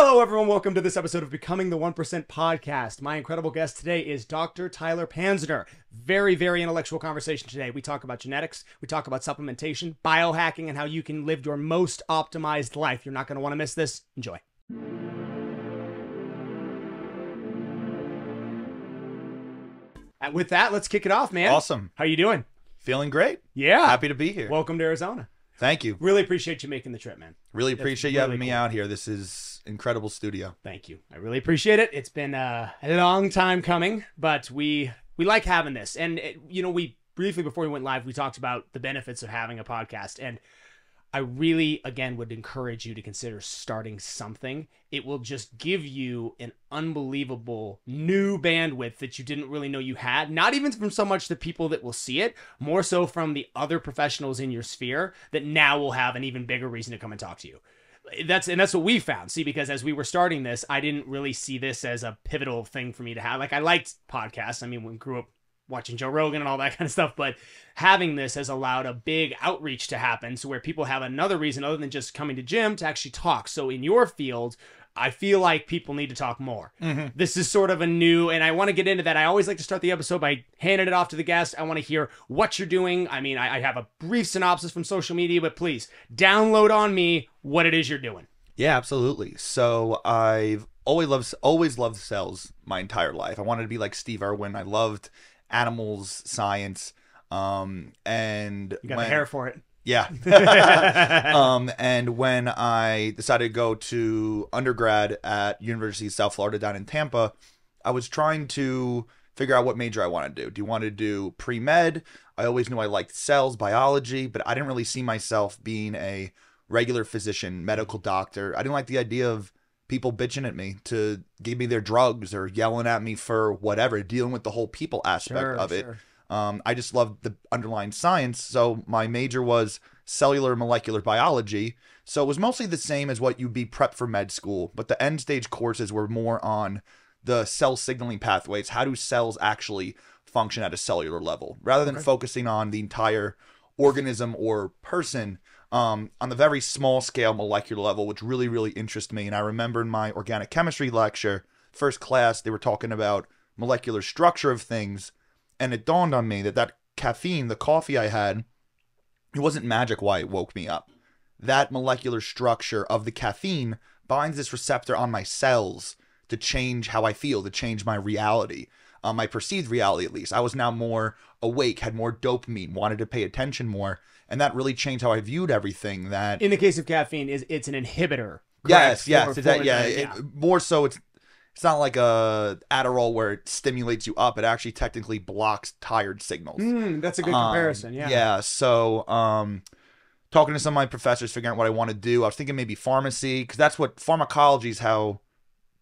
Hello, everyone. Welcome to this episode of Becoming the 1% podcast. My incredible guest today is Dr. Tyler Panzner. Very, very intellectual conversation today. We talk about genetics, we talk about supplementation, biohacking, and how you can live your most optimized life. You're not going to want to miss this. Enjoy. With that, let's kick it off, man. Awesome. How you doing? Feeling great. Yeah. Happy to be here. Welcome to Arizona. Thank you. Really appreciate you making the trip, man. Really appreciate you having me cool. out here. This is incredible studio. Thank you. I really appreciate it. It's been a long time coming, but we like having this. And, we briefly, before we went live, we talked about the benefits of having a podcast. And I really, again, would encourage you to consider starting something. It will just give you an unbelievable new bandwidth that you didn't really know you had. Not even from so much the people that will see it, more so from the other professionals in your sphere that now will have an even bigger reason to come and talk to you. That's what we found. See, because as we were starting this, I didn't really see this as a pivotal thing for me to have. Like, I liked podcasts. I mean, we grew up watching Joe Rogan and all that kind of stuff, but having this has allowed a big outreach to happen, so where people have another reason other than just coming to gym to actually talk. So in your field, I feel like people need to talk more. This is sort of a new, and I want to get into that. I always like to start the episode by handing it off to the guest. I want to hear what you're doing. I mean, I have a brief synopsis from social media, but please download on me what it is you're doing. Yeah, absolutely. So I've always loved cells my entire life. I wanted to be like Steve Irwin. I loved animals, science, and you got the hair for it. Yeah. And when I decided to go to undergrad at University of South Florida down in Tampa, I was trying to figure out what major I want to do. Do you want to do pre-med? I always knew I liked cells, biology, but I didn't really see myself being a regular physician, medical doctor. I didn't like the idea of people bitching at me to give me their drugs or yelling at me for whatever, dealing with the whole people aspect of it. I just loved the underlying science. So my major was cellular molecular biology. So it was mostly the same as what you'd be prepped for med school, but the end stage courses were more on the cell signaling pathways. How do cells actually function at a cellular level rather than focusing on the entire organism or person on the very small scale molecular level, which really, really interested me. And I remember in my organic chemistry lecture, first class, they were talking about molecular structure of things. And it dawned on me that caffeine, the coffee I had, it wasn't magic why it woke me up. That molecular structure of the caffeine binds this receptor on my cells to change how I feel, to change my reality, my perceived reality at least. I was now more awake, had more dopamine, wanted to pay attention more. And that really changed how I viewed everything. That in the case of caffeine, it's an inhibitor. Yes. More so, it's not like a Adderall where it stimulates you up. It actually technically blocks tired signals. That's a good comparison. Yeah. Yeah. So, talking to some of my professors, figuring out what I want to do. I was thinking maybe pharmacy, because that's what pharmacology is, how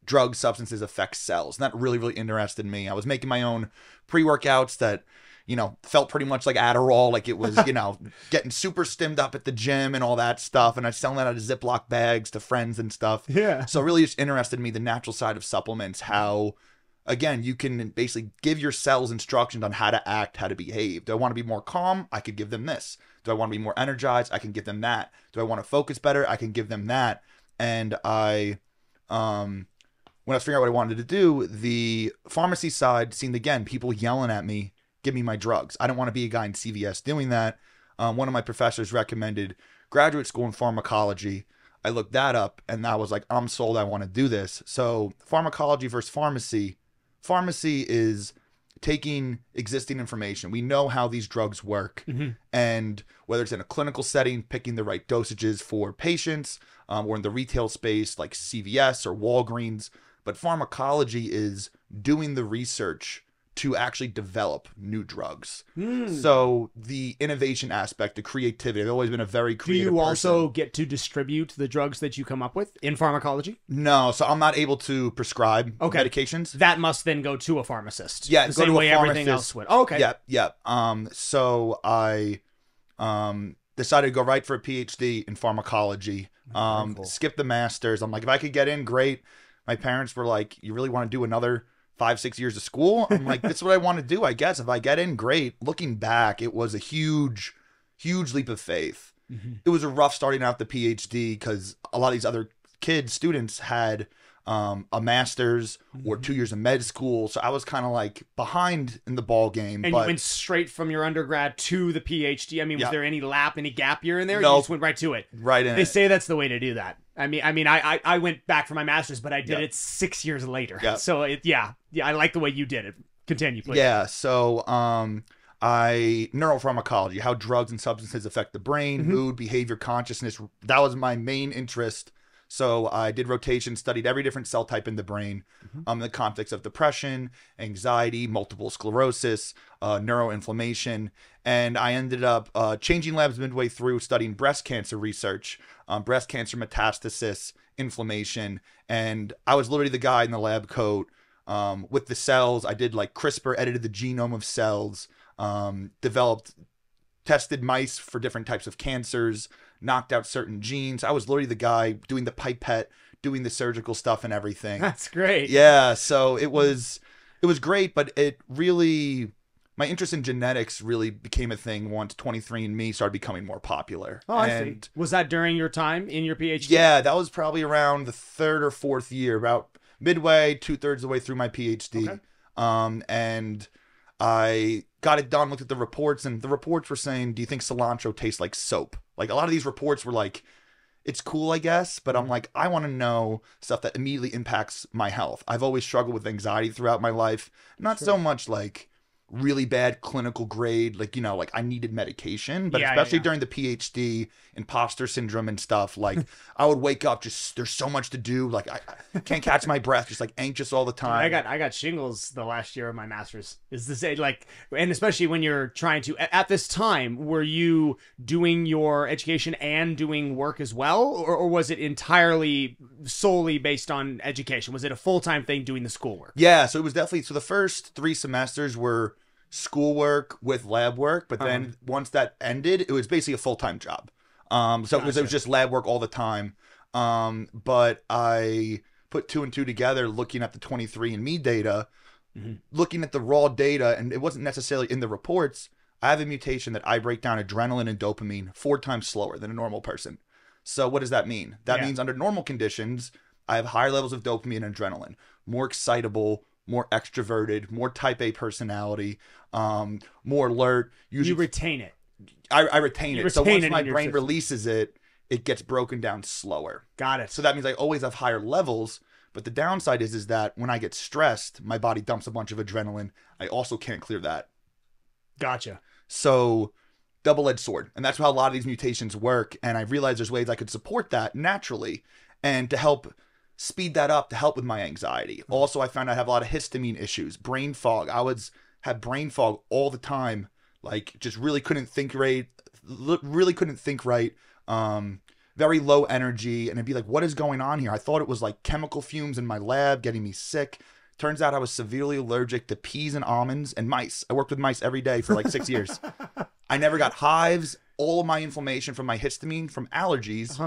drug substances affect cells. And that really, really interested me. I was making my own pre-workouts that, felt pretty much like Adderall, like it was, getting super stimmed up at the gym and all that stuff. And I was selling that out of Ziploc bags to friends and stuff. Yeah. So really just interested me, the natural side of supplements, how, again, you can basically give your cells instructions on how to act, how to behave. Do I want to be more calm? I could give them this. Do I want to be more energized? I can give them that. Do I want to focus better? I can give them that. And when I was figuring out what I wanted to do, the pharmacy side seemed, again, people yelling at me, give me my drugs. I don't want to be a guy in CVS doing that. One of my professors recommended graduate school in pharmacology. I looked that up and I was like, I'm sold. I want to do this. So pharmacology versus pharmacy. Pharmacy is taking existing information. We know how these drugs work. And whether it's in a clinical setting, picking the right dosages for patients, or in the retail space like CVS or Walgreens. But pharmacology is doing the research to actually develop new drugs. So the innovation aspect, the creativity, I've always been a very creative person. Do you also get to distribute the drugs that you come up with in pharmacology? No, so I'm not able to prescribe medications. That must then go to a pharmacist. Yeah, the same way everything else would. Oh, okay. Yeah. So I decided to go right for a PhD in pharmacology. Cool. Skip the master's. I'm like, if I could get in, great. My parents were like, you really want to do another 5-6 years of school? I'm like, that's what I want to do, I guess. If I get in, great. Looking back, it was a huge leap of faith. It was a rough starting out the PhD because a lot of these other kids, students had a master's or 2 years of med school. So I was kind of like behind in the ball game. And but you went straight from your undergrad to the PhD. I mean, was there any gap year in there? No. You just went right to it. Right in They it. say that's the way to do that. I went back for my master's, but I did it 6 years later. So I like the way you did it. Continue, please. Yeah. So neuropharmacology, how drugs and substances affect the brain, mood, behavior, consciousness. That was my main interest. So I did rotation, studied every different cell type in the brain, in the context of depression, anxiety, multiple sclerosis, neuroinflammation. And I ended up changing labs midway through, studying breast cancer research, breast cancer metastasis, inflammation. And I was literally the guy in the lab coat with the cells. I did like CRISPR, edited the genome of cells, tested mice for different types of cancers, knocked out certain genes. I was literally the guy doing the pipette, doing the surgical stuff and everything. That's great. Yeah, so it was great, but it really, my interest in genetics really became a thing once 23andMe started becoming more popular. Oh, I see. Was that during your time in your PhD? Yeah, that was probably around the 3rd or 4th year, about midway, 2/3 of the way through my PhD. Okay. And I got it done, looked at the reports, and the reports were saying, do you think cilantro tastes like soap? Like, a lot of these reports were like, it's cool, I guess, but I'm like, I want to know stuff that immediately impacts my health. I've always struggled with anxiety throughout my life. Not so much like really bad clinical grade, like, you know, like I needed medication, but especially during the PhD, imposter syndrome and stuff, like I would wake up just, there's so much to do, like I can't catch my breath, just like anxious all the time. Dude, I got shingles the last year of my master's. Is this like, and especially when you're trying to, at this time, were you doing your education and doing work as well, or was it entirely solely based on education? Was it a full-time thing doing the schoolwork? Yeah, so it was definitely, so the first 3 semesters were schoolwork with lab work, but then once that ended, it was basically a full-time job. So it was just lab work all the time. But I put 2 and 2 together, looking at the 23andMe data, looking at the raw data, and it wasn't necessarily in the reports. I have a mutation that I break down adrenaline and dopamine 4 times slower than a normal person. So what does that mean? That means under normal conditions, I have higher levels of dopamine and adrenaline, more excitable, more extroverted, more type A personality, more alert. Usually, you retain it. I retain it. So once my brain releases it, it gets broken down slower. Got it. So that means I always have higher levels. But the downside is that when I get stressed, my body dumps a bunch of adrenaline. I also can't clear that. Gotcha. So double-edged sword. And that's how a lot of these mutations work. And I realized there's ways I could support that naturally and to help speed that up, to help with my anxiety. Also, I found I have a lot of histamine issues, brain fog. I had brain fog all the time, like just really couldn't think right, very low energy. And it'd be like, what is going on here? I thought it was like chemical fumes in my lab getting me sick. Turns out I was severely allergic to peas and almonds and mice. I worked with mice every day for like 6 years. I never got hives. All of my inflammation from my histamine from allergies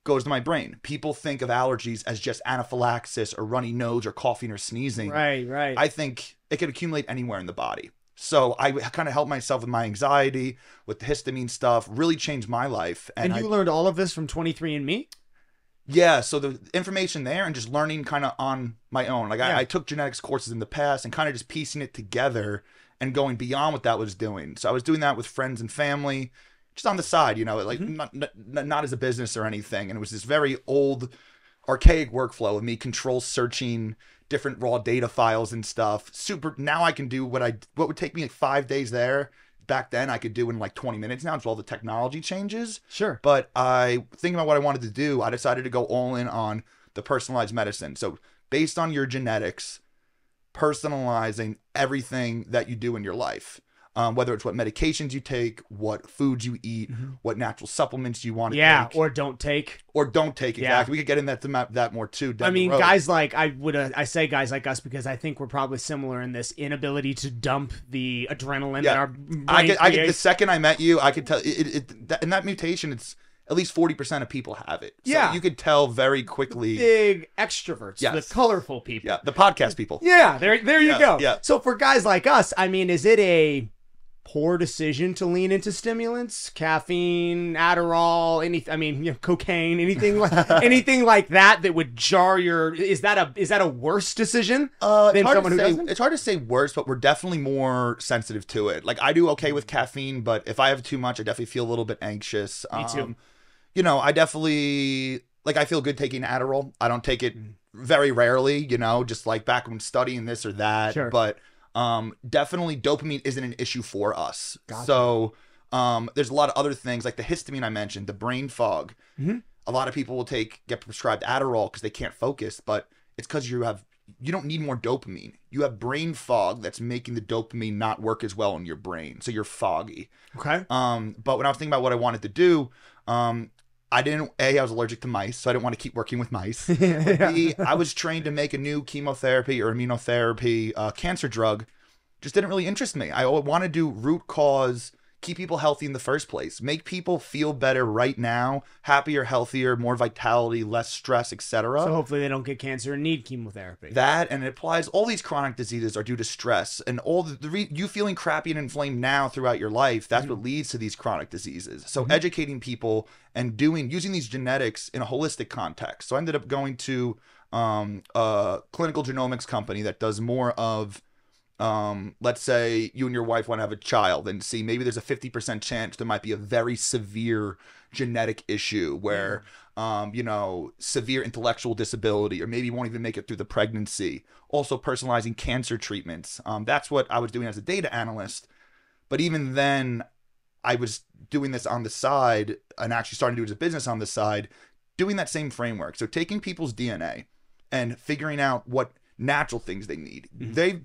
goes to my brain. People think of allergies as just anaphylaxis or runny nose or coughing or sneezing. Right. I think it can accumulate anywhere in the body. So I kind of helped myself with my anxiety, with the histamine stuff, really changed my life. And you learned all of this from 23andMe? Yeah, so the information there and just learning kind of on my own. Like I took genetics courses in the past and kind of just piecing it together and going beyond what that was doing. So I was doing that with friends and family, just on the side, you know, like not as a business or anything. And it was this very old, archaic workflow of me control searching different raw data files and stuff. Now I can do what would take me like 5 days there. Back then I could do in like 20 minutes now. It's all the technology changes. Sure. But thinking about what I wanted to do, I decided to go all in on the personalized medicine. So based on your genetics, personalizing everything that you do in your life. Whether it's what medications you take, what foods you eat, what natural supplements you want to take. Or don't take. Exactly. Yeah. We could get into that more too. I mean, guys like, I say guys like us because I think we're probably similar in this inability to dump the adrenaline that our brain creates. The second I met you, I could tell in that mutation, it's at least 40% of people have it. So you could tell very quickly. Big extroverts, the colorful people. The podcast people. Yeah, there you go. Yeah. So for guys like us, I mean, is it a poor decision to lean into stimulants, caffeine, Adderall, cocaine, anything like that would jar your? Is that a worse decision than someone who doesn't? It's hard to say worse, but we're definitely more sensitive to it. Like I do okay with caffeine, but if I have too much, I definitely feel a little bit anxious. Me too. I definitely I feel good taking Adderall. I don't take it very rarely, just like back when studying this or that. Sure. But definitely dopamine isn't an issue for us. Gotcha. So there's a lot of other things like the histamine I mentioned, the brain fog. Mm-hmm. A lot of people will get prescribed Adderall because they can't focus, but it's because you don't need more dopamine. You have brain fog that's making the dopamine not work as well in your brain. So you're foggy. Okay. But when I was thinking about what I wanted to do, I was allergic to mice, so I didn't want to keep working with mice. B, I was trained to make a new chemotherapy or immunotherapy cancer drug. Just didn't really interest me. I want to do root cause, keep people healthy in the first place, make people feel better right now, happier, healthier, more vitality, less stress, etc. So hopefully they don't get cancer and need chemotherapy. That, and it applies, all these chronic diseases are due to stress, and all you feeling crappy and inflamed now throughout your life, that's what leads to these chronic diseases. So educating people and using these genetics in a holistic context. So I ended up going to a clinical genomics company that does more of, let's say you and your wife want to have a child and see maybe there's a 50% chance there might be a very severe genetic issue where, severe intellectual disability, or maybe you won't even make it through the pregnancy. Also personalizing cancer treatments. That's what I was doing as a data analyst. But even then, I was doing this on the side and actually starting to do it as a business on the side, doing that same framework. So taking people's DNA and figuring out what natural things they need.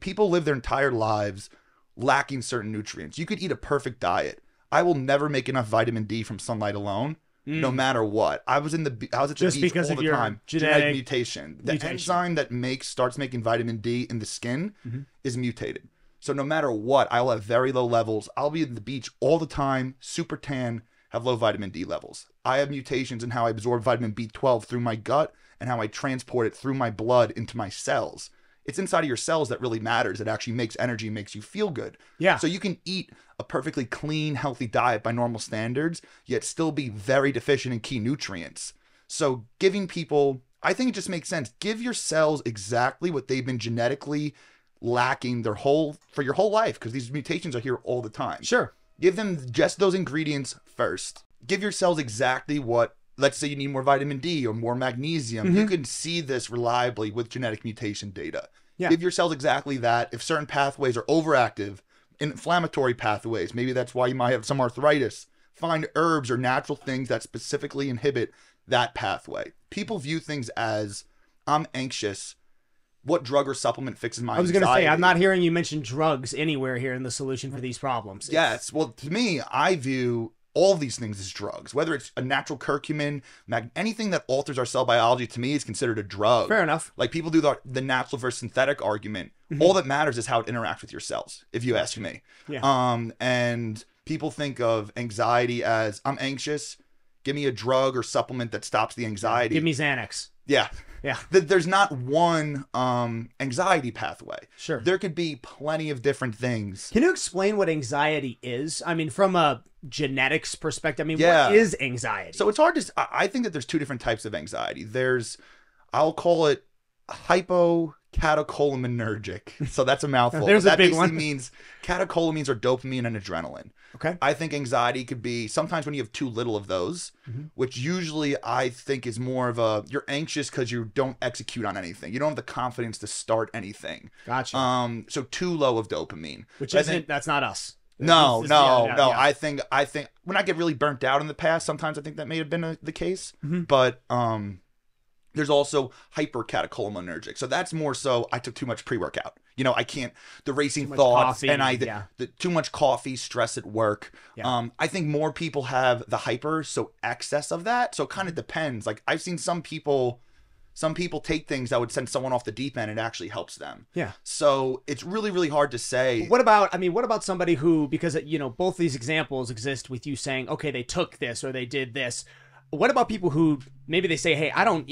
People live their entire lives lacking certain nutrients. You could eat a perfect diet. I will never make enough vitamin D from sunlight alone, no matter what. I was at the beach all the time. Genetic mutation. The enzyme that starts making vitamin D in the skin is mutated. So no matter what, I'll have very low levels. I'll be at the beach all the time, super tan, have low vitamin D levels. I have mutations in how I absorb vitamin B12 through my gut and how I transport it through my blood into my cells. It's inside of your cells that really matters. It actually makes energy, makes you feel good. Yeah. So you can eat a perfectly clean, healthy diet by normal standards, yet still be very deficient in key nutrients. So giving people, I think it just makes sense. Give your cells exactly what they've been genetically lacking for your whole life, because these mutations are here all the time. Sure. Give them just those ingredients first. Give your cells exactly what, let's say you need more vitamin D or more magnesium. You can see this reliably with genetic mutation data. Yeah. Give your cells exactly that. If certain pathways are overactive, inflammatory pathways, maybe that's why you might have some arthritis, find herbs or natural things that specifically inhibit that pathway. People view things as, I'm anxious, what drug or supplement fixes my anxiety? I was going to say, I'm not hearing you mention drugs anywhere here in the solution for these problems. Yes. Well, to me, I view all of these things as drugs. Whether it's a natural curcumin, anything that alters our cell biology, to me, is considered a drug. Fair enough. Like people do the natural versus synthetic argument. All that matters is how it interacts with your cells, if you ask me. Yeah. And people think of anxiety as, I'm anxious, give me a drug or supplement that stops the anxiety. Give me Xanax. Yeah. Yeah. There's not one anxiety pathway. Sure. There could be plenty of different things. Can you explain what anxiety is? I mean, from a genetics perspective, what is anxiety? So it's hard to, I think that there's two different types of anxiety. I'll call it hypocatecholaminergic. So that's a mouthful. There's a big one. That means catecholamines are dopamine and adrenaline. Okay. I think anxiety could be sometimes when you have too little of those, which usually I think is more of you're anxious because you don't execute on anything. You don't have the confidence to start anything. Gotcha. So too low of dopamine. That's not us. No. I think when I get really burnt out in the past, sometimes I think that may have been the case. But there's also hypercatecholaminergic. So that's more so I took too much pre-workout. I can't, the racing thoughts coffee, and too much coffee, stress at work. Yeah. I think more people have the hyper, so excess of that. So it kind of depends. Like I've seen some people take things that would send someone off the deep end. It actually helps them. Yeah. So it's really, really hard to say. What about somebody who, because, both these examples exist with you saying, okay, they took this or they did this. what about people who maybe they say, hey, I don't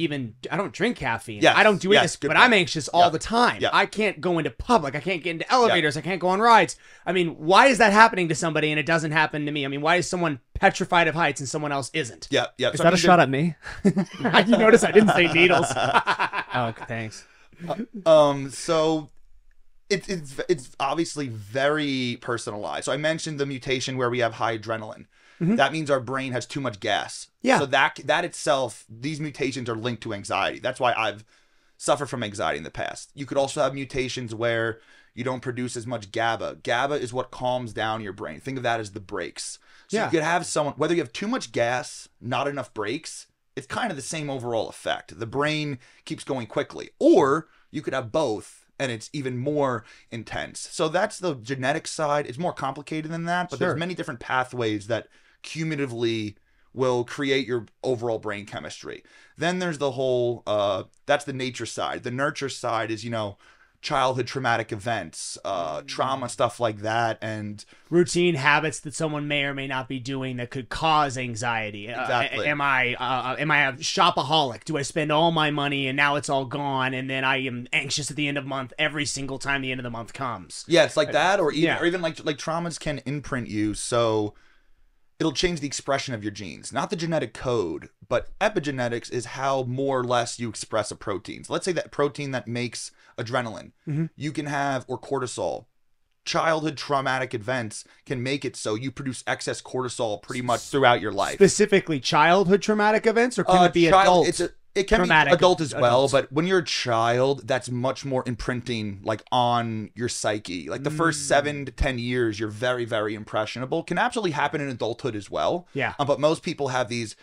drink caffeine. Yes, I don't do yes, it, good but point. I'm anxious all the time. Yeah. I can't go into public. I can't get into elevators. I can't go on rides. I mean, why is that happening to somebody and it doesn't happen to me? I mean, why is someone petrified of heights and someone else isn't? Yeah. Is that a shot at me? You notice I didn't say needles. Oh, thanks. So it's obviously very personalized. So I mentioned the mutation where we have high adrenaline. That means our brain has too much gas. Yeah. So that itself, these mutations are linked to anxiety. That's why I've suffered from anxiety in the past. You could also have mutations where you don't produce as much GABA. GABA is what calms down your brain. Think of that as the brakes. So you could have someone, whether you have too much gas, not enough brakes, it's kind of the same overall effect. The brain keeps going quickly. Or you could have both, and it's even more intense. So that's the genetic side. It's more complicated than that, but there's many different pathways that cumulatively will create your overall brain chemistry. Then there's the whole, that's the nature side. The nurture side is, childhood traumatic events, trauma, stuff like that, and routine habits that someone may or may not be doing that could cause anxiety. Exactly. Am I a shopaholic? Do I spend all my money and now it's all gone, and then I am anxious at the end of the month every single time the end of the month comes? Yeah, it's like that, or even like traumas can imprint you, so it'll change the expression of your genes, not the genetic code, but epigenetics is how more or less you express a protein. So let's say that protein that makes adrenaline, you can have, or cortisol. Childhood traumatic events can make it so you produce excess cortisol pretty much throughout your life. Specifically childhood traumatic events, or can it be adult? It can be traumatic adult as well, adults. but when you're a child, that's much more imprinting like on your psyche. Like the first 7 to 10 years, you're very, very impressionable. Can absolutely happen in adulthood as well. Yeah. But most people have these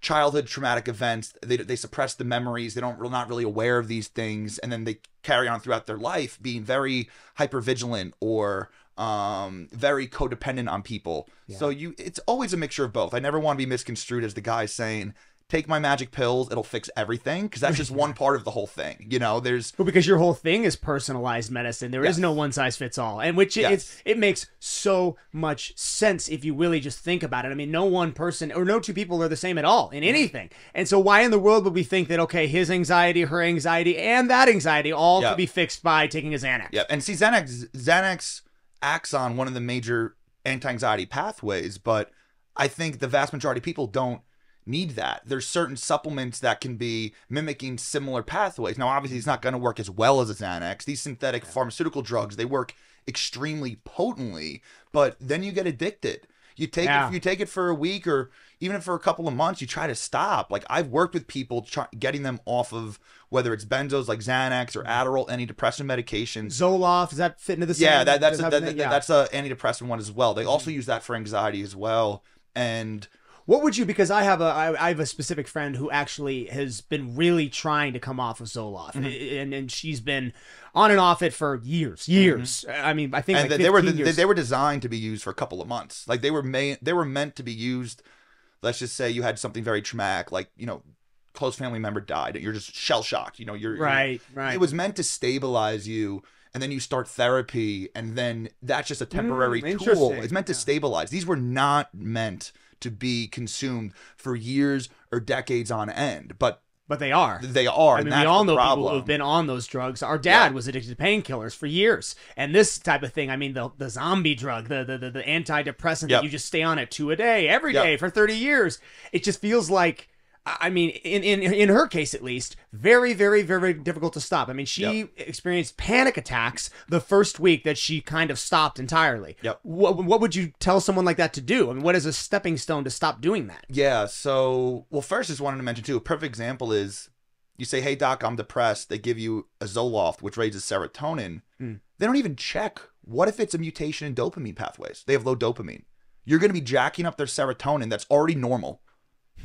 childhood traumatic events. They suppress the memories. They're not really aware of these things, and then they carry on throughout their life being very hypervigilant or very codependent on people. Yeah. So it's always a mixture of both. I never want to be misconstrued as the guy saying, take my magic pills, it'll fix everything, because that's just one part of the whole thing. There's because your whole thing is personalized medicine. There is no one size fits all, and which it makes so much sense if you really just think about it. I mean, no one person or no two people are the same at all in anything. And so why in the world would we think that, okay, his anxiety, her anxiety, and that anxiety all could be fixed by taking a Xanax? Yeah, and see, Xanax acts on one of the major anti-anxiety pathways, but I think the vast majority of people don't need that. There's certain supplements that can be mimicking similar pathways. Now, obviously, it's not going to work as well as a Xanax. These synthetic pharmaceutical drugs, they work extremely potently, but then you get addicted. You take it for a week or even for a couple of months, you try to stop. Like I've worked with people getting them off of whether it's benzos like Xanax or Adderall, antidepressant medications. Zoloft, does that fit into the same? Yeah, that's a antidepressant one as well. They also use that for anxiety as well. And what would you, because I have a specific friend who actually has been really trying to come off of Zoloft, and she's been on and off it for years. I mean, I think and like they were designed to be used for a couple of months. Like they were meant to be used. Let's just say you had something very traumatic, like close family member died, and you're just shell shocked. Right. It was meant to stabilize you. And then you start therapy, and then that's just a temporary tool. It's meant to stabilize. These were not meant to be consumed for years or decades on end. But they are. They are. I mean, we all know people who've been on those drugs. Our dad was addicted to painkillers for years. And this type of thing, I mean, the zombie drug, the antidepressant that you just stay on at 2 a day, every day for 30 years. It just feels like, I mean, in her case at least, very, very, very difficult to stop. I mean, she experienced panic attacks the first week that she kind of stopped entirely. What would you tell someone like that to do? I mean, what is a stepping stone to stop doing that? Yeah, so, well, first I just wanted to mention too, a perfect example is you say, hey, doc, I'm depressed. They give you a Zoloft, which raises serotonin. They don't even check. What if it's a mutation in dopamine pathways? They have low dopamine. You're going to be jacking up their serotonin that's already normal.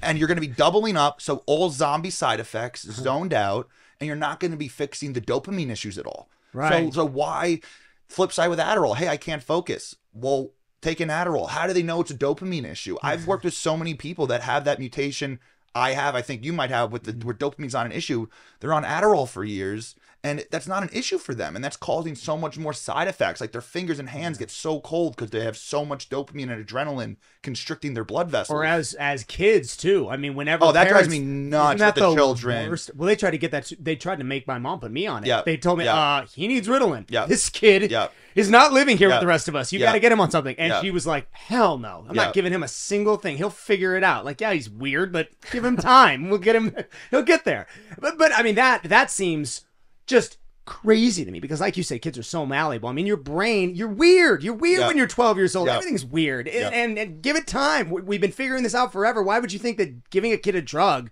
And you're going to be doubling up, so all zombie side effects zoned out, and you're not going to be fixing the dopamine issues at all. Right. So why flip side with Adderall? Hey, I can't focus. Well, take an Adderall. How do they know it's a dopamine issue? I've worked with so many people that have that mutation. I think you might have with where dopamine's not an issue. They're on Adderall for years, and that's not an issue for them, and that's causing so much more side effects. Like their fingers and hands get so cold because they have so much dopamine and adrenaline constricting their blood vessels. Or as kids too. I mean, whenever that parents, drives me nuts isn't with that the children. worst? Well, they tried to get that. They tried to make my mom put me on it. Yeah. They told me, Yeah. he needs Ritalin. Yeah. This kid Yeah. is not living here Yeah. with the rest of us. You Yeah. got to get him on something. And Yeah. she was like, hell no. I'm Yeah. not giving him a single thing. He'll figure it out. Like, yeah, he's weird, but give him time. We'll get him. He'll get there. But I mean, that seems just crazy to me because, like you say, kids are so malleable. I mean, your brain, you're weird. You're weird Yeah. when you're 12 years old. Yeah. Everything's weird. Yeah. And give it time. We've been figuring this out forever. Why would you think that giving a kid a drug,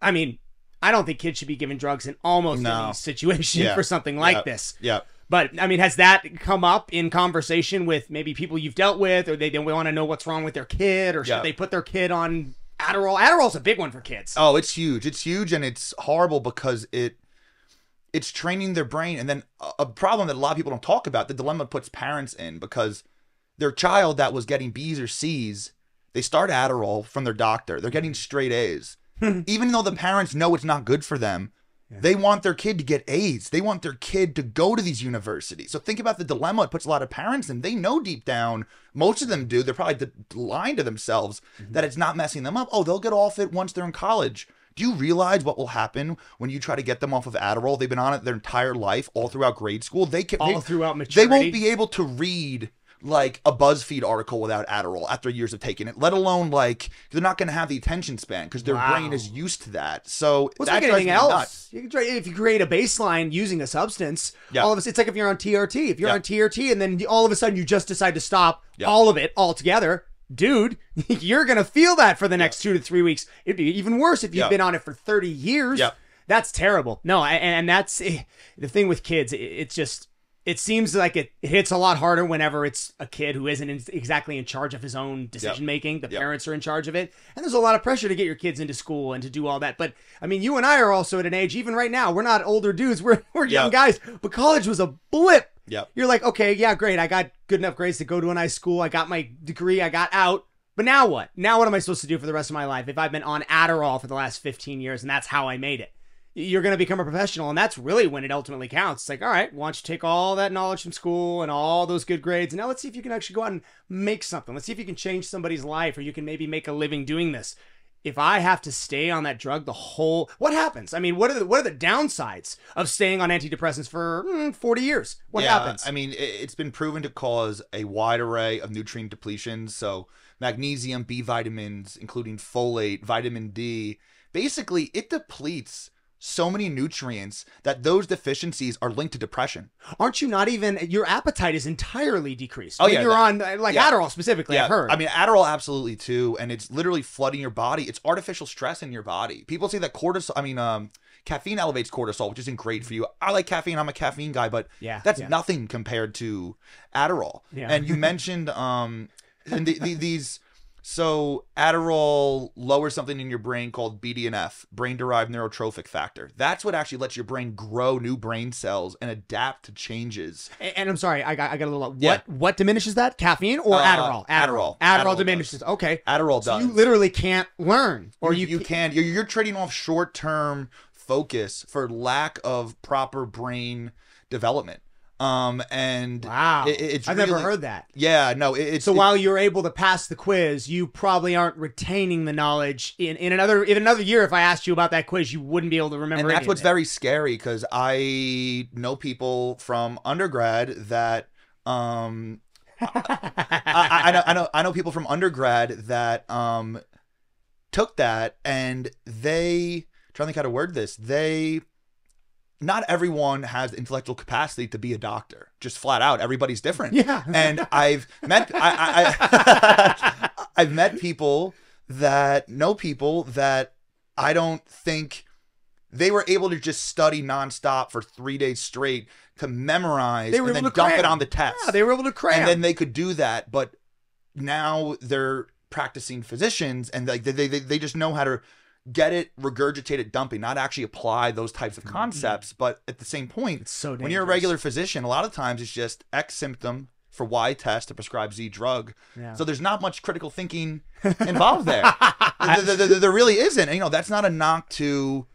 I mean, I don't think kids should be given drugs in almost any situation Yeah. for something like Yeah. this. Yeah. But, I mean, has that come up in conversation with maybe people you've dealt with, or they want to know what's wrong with their kid, or should Yeah. they put their kid on Adderall? Adderall's a big one for kids. Oh, it's huge. It's huge, and it's horrible because it's training their brain. And then a problem that a lot of people don't talk about, the dilemma it puts parents in, because their child that was getting B's or C's, they start Adderall from their doctor. They're getting straight A's. Even though the parents know it's not good for them, they want their kid to get A's. They want their kid to go to these universities. So think about the dilemma it puts a lot of parents in. They know deep down, most of them do, they're probably lying to themselves that it's not messing them up. Oh, they'll get off it once they're in college. Do you realize what will happen when you try to get them off of Adderall? They've been on it their entire life, all throughout grade school. Throughout maturity. They won't be able to read like a BuzzFeed article without Adderall after years of taking it, let alone like they're not going to have the attention span because their brain is used to that. So What's that like drives anything me else? nuts. You can try, if you create a baseline using a substance, Yeah. all of us, it's like if you're on TRT. If you're Yeah. on TRT and then all of a sudden you just decide to stop Yeah. all of it altogether, dude, you're going to feel that for the next 2 to 3 weeks. It'd be even worse if you've Yeah. been on it for 30 years. Yeah. That's terrible. No, and that's the thing with kids. It's just, it seems like it hits a lot harder whenever it's a kid who isn't exactly in charge of his own decision making. The parents are in charge of it. And there's a lot of pressure to get your kids into school and to do all that. But I mean, you and I are also at an age, even right now, we're not older dudes. We're young guys. But college was a blip. Yep. You're like, okay, yeah, great. I got good enough grades to go to a nice school. I got my degree. I got out. But now what? Now what am I supposed to do for the rest of my life if I've been on Adderall for the last 15 years and that's how I made it? You're going to become a professional, and that's really when it ultimately counts. It's like, all right, why don't you take all that knowledge from school and all those good grades, and now let's see if you can actually go out and make something. Let's see if you can change somebody's life, or you can maybe make a living doing this. If I have to stay on that drug what happens? I mean, what are the downsides of staying on antidepressants for 40 years? What happens? I mean, it's been proven to cause a wide array of nutrient depletions. So magnesium, B vitamins, including folate, vitamin D. Basically, it depletes so many nutrients that those deficiencies are linked to depression. Aren't you not even, your appetite is entirely decreased. Oh, When yeah, you're on Adderall specifically, I've heard. I mean, Adderall absolutely too, and it's literally flooding your body. It's artificial stress in your body. People say that caffeine elevates cortisol, which isn't great for you. I like caffeine. I'm a caffeine guy, but that's nothing compared to Adderall. Yeah. And you mentioned these. So Adderall lowers something in your brain called BDNF, brain-derived neurotrophic factor. That's what actually lets your brain grow new brain cells and adapt to changes. And I'm sorry, I got a little. Yeah. What diminishes that? Caffeine or Adderall? Adderall. Adderall Adderall diminishes. does. Okay. Adderall So does. you literally can't learn, or you can. You're trading off short-term focus for lack of proper brain development. And wow, it's I've really, never heard that. Yeah, no. It's while you're able to pass the quiz, you probably aren't retaining the knowledge in another year. If I asked you about that quiz, you wouldn't be able to remember. And that's what's very very scary, because I know people from undergrad that I know people from undergrad that took that, and they, trying to think how to word this, not everyone has the intellectual capacity to be a doctor. Just flat out, everybody's different. Yeah. And I've met I've met people that know people that I don't think they were able to just study nonstop for 3 days straight to memorize and then dump it on the test. Yeah, they were able to cram. And then they could do that, but now they're practicing physicians, and like they just know how to get it, regurgitate it, dump it, not actually apply those types of concepts. But at the same point, it's so dangerous. When you're a regular physician, a lot of times it's just X symptom for Y test to prescribe Z drug. Yeah. So there's not much critical thinking involved there. There really isn't. And, you know, that's not a knock to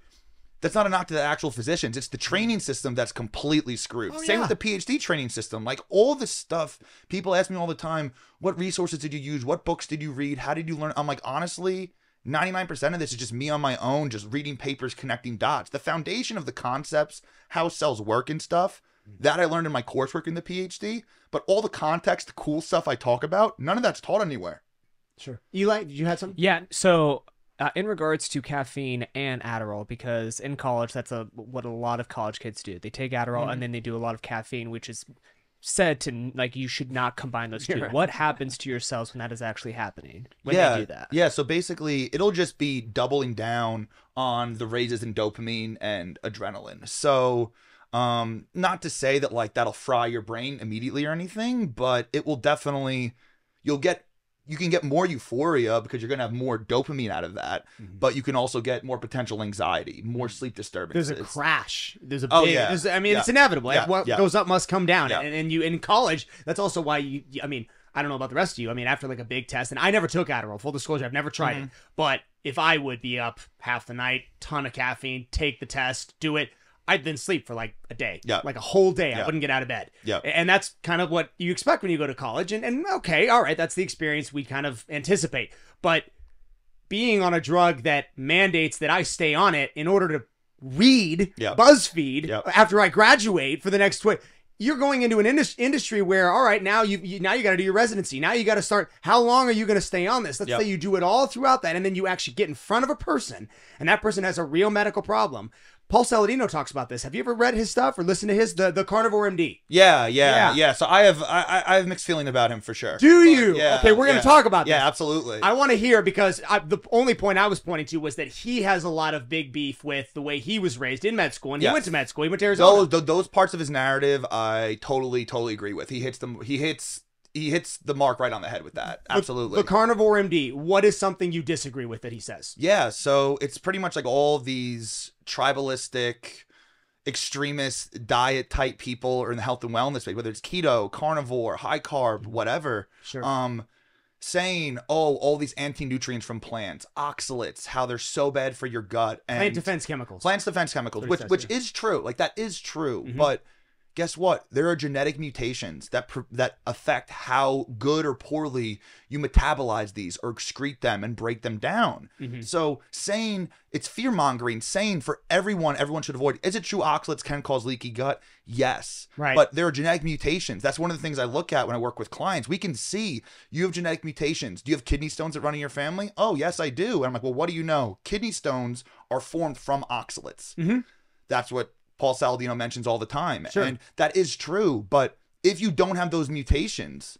the actual physicians. It's the training system that's completely screwed. Same with the PhD training system. Like, all this stuff, people ask me all the time, what resources did you use? What books did you read? How did you learn? I'm like, honestly, 99% of this is just me on my own, just reading papers, connecting dots. The foundation of the concepts, how cells work and stuff, that I learned in my coursework in the PhD. But all the context, the cool stuff I talk about, none of that's taught anywhere. Sure. Eli, did you have something? Yeah. So in regards to caffeine and Adderall, because in college, that's what a lot of college kids do. They take Adderall and then they do a lot of caffeine, which is said to, like, you should not combine those two. What happens to your cells when that is actually happening when they do that? Yeah, so basically it'll just be doubling down on the raises in dopamine and adrenaline. So not to say that, like, that'll fry your brain immediately or anything, but it will definitely, you can get more euphoria because you're going to have more dopamine out of that, but you can also get more potential anxiety, more sleep disturbances. There's a crash. There's a big, it's inevitable. Like, what goes up must come down. And you, in college, that's also why I mean, I don't know about the rest of you. I mean, after like a big test, and I never took Adderall, full disclosure, I've never tried it, but if I would be up half the night, ton of caffeine, take the test, do it, I'd then sleep for like a day, like a whole day. I wouldn't get out of bed. And that's kind of what you expect when you go to college. And okay, all right, that's the experience we kind of anticipate. But being on a drug that mandates that I stay on it in order to read BuzzFeed after I graduate for the next 20, you're going into an industry where, all right, now you got to do your residency. Now you got to start. How long are you going to stay on this? Let's say you do it all throughout that, and then you actually get in front of a person, and that person has a real medical problem. Paul Saladino talks about this. Have you ever read his stuff or listened to his the Carnivore MD? Yeah. So I have mixed feeling about him for sure. Do you? Okay, we're going to talk about this. Yeah, absolutely. I want to hear, because the only point I was pointing to was that he has a lot of big beef with the way he was raised in med school, and he went to med school. He went to Arizona. Those parts of his narrative, I totally agree with. He hits the mark right on the head with that. Absolutely. The Carnivore MD, what is something you disagree with that he says? Yeah, so it's pretty much like all these tribalistic, extremist diet type people or in the health and wellness space, whether it's keto, carnivore, high carb, whatever. Sure. Saying, all these anti-nutrients from plants, oxalates, how they're so bad for your gut. And Plant defense chemicals. Which is true. Like, that is true. But guess what? There are genetic mutations that affect how good or poorly you metabolize these or excrete them and break them down. So saying it's fear-mongering, saying for everyone should avoid. Is it true oxalates can cause leaky gut? Yes. Right. But there are genetic mutations. That's one of the things I look at when I work with clients. We can see you have genetic mutations. Do you have kidney stones that run in your family? Oh, yes, I do. And I'm like, well, what do you know? Kidney stones are formed from oxalates. That's what Paul Saladino mentions all the time. Sure. And that is true. But if you don't have those mutations,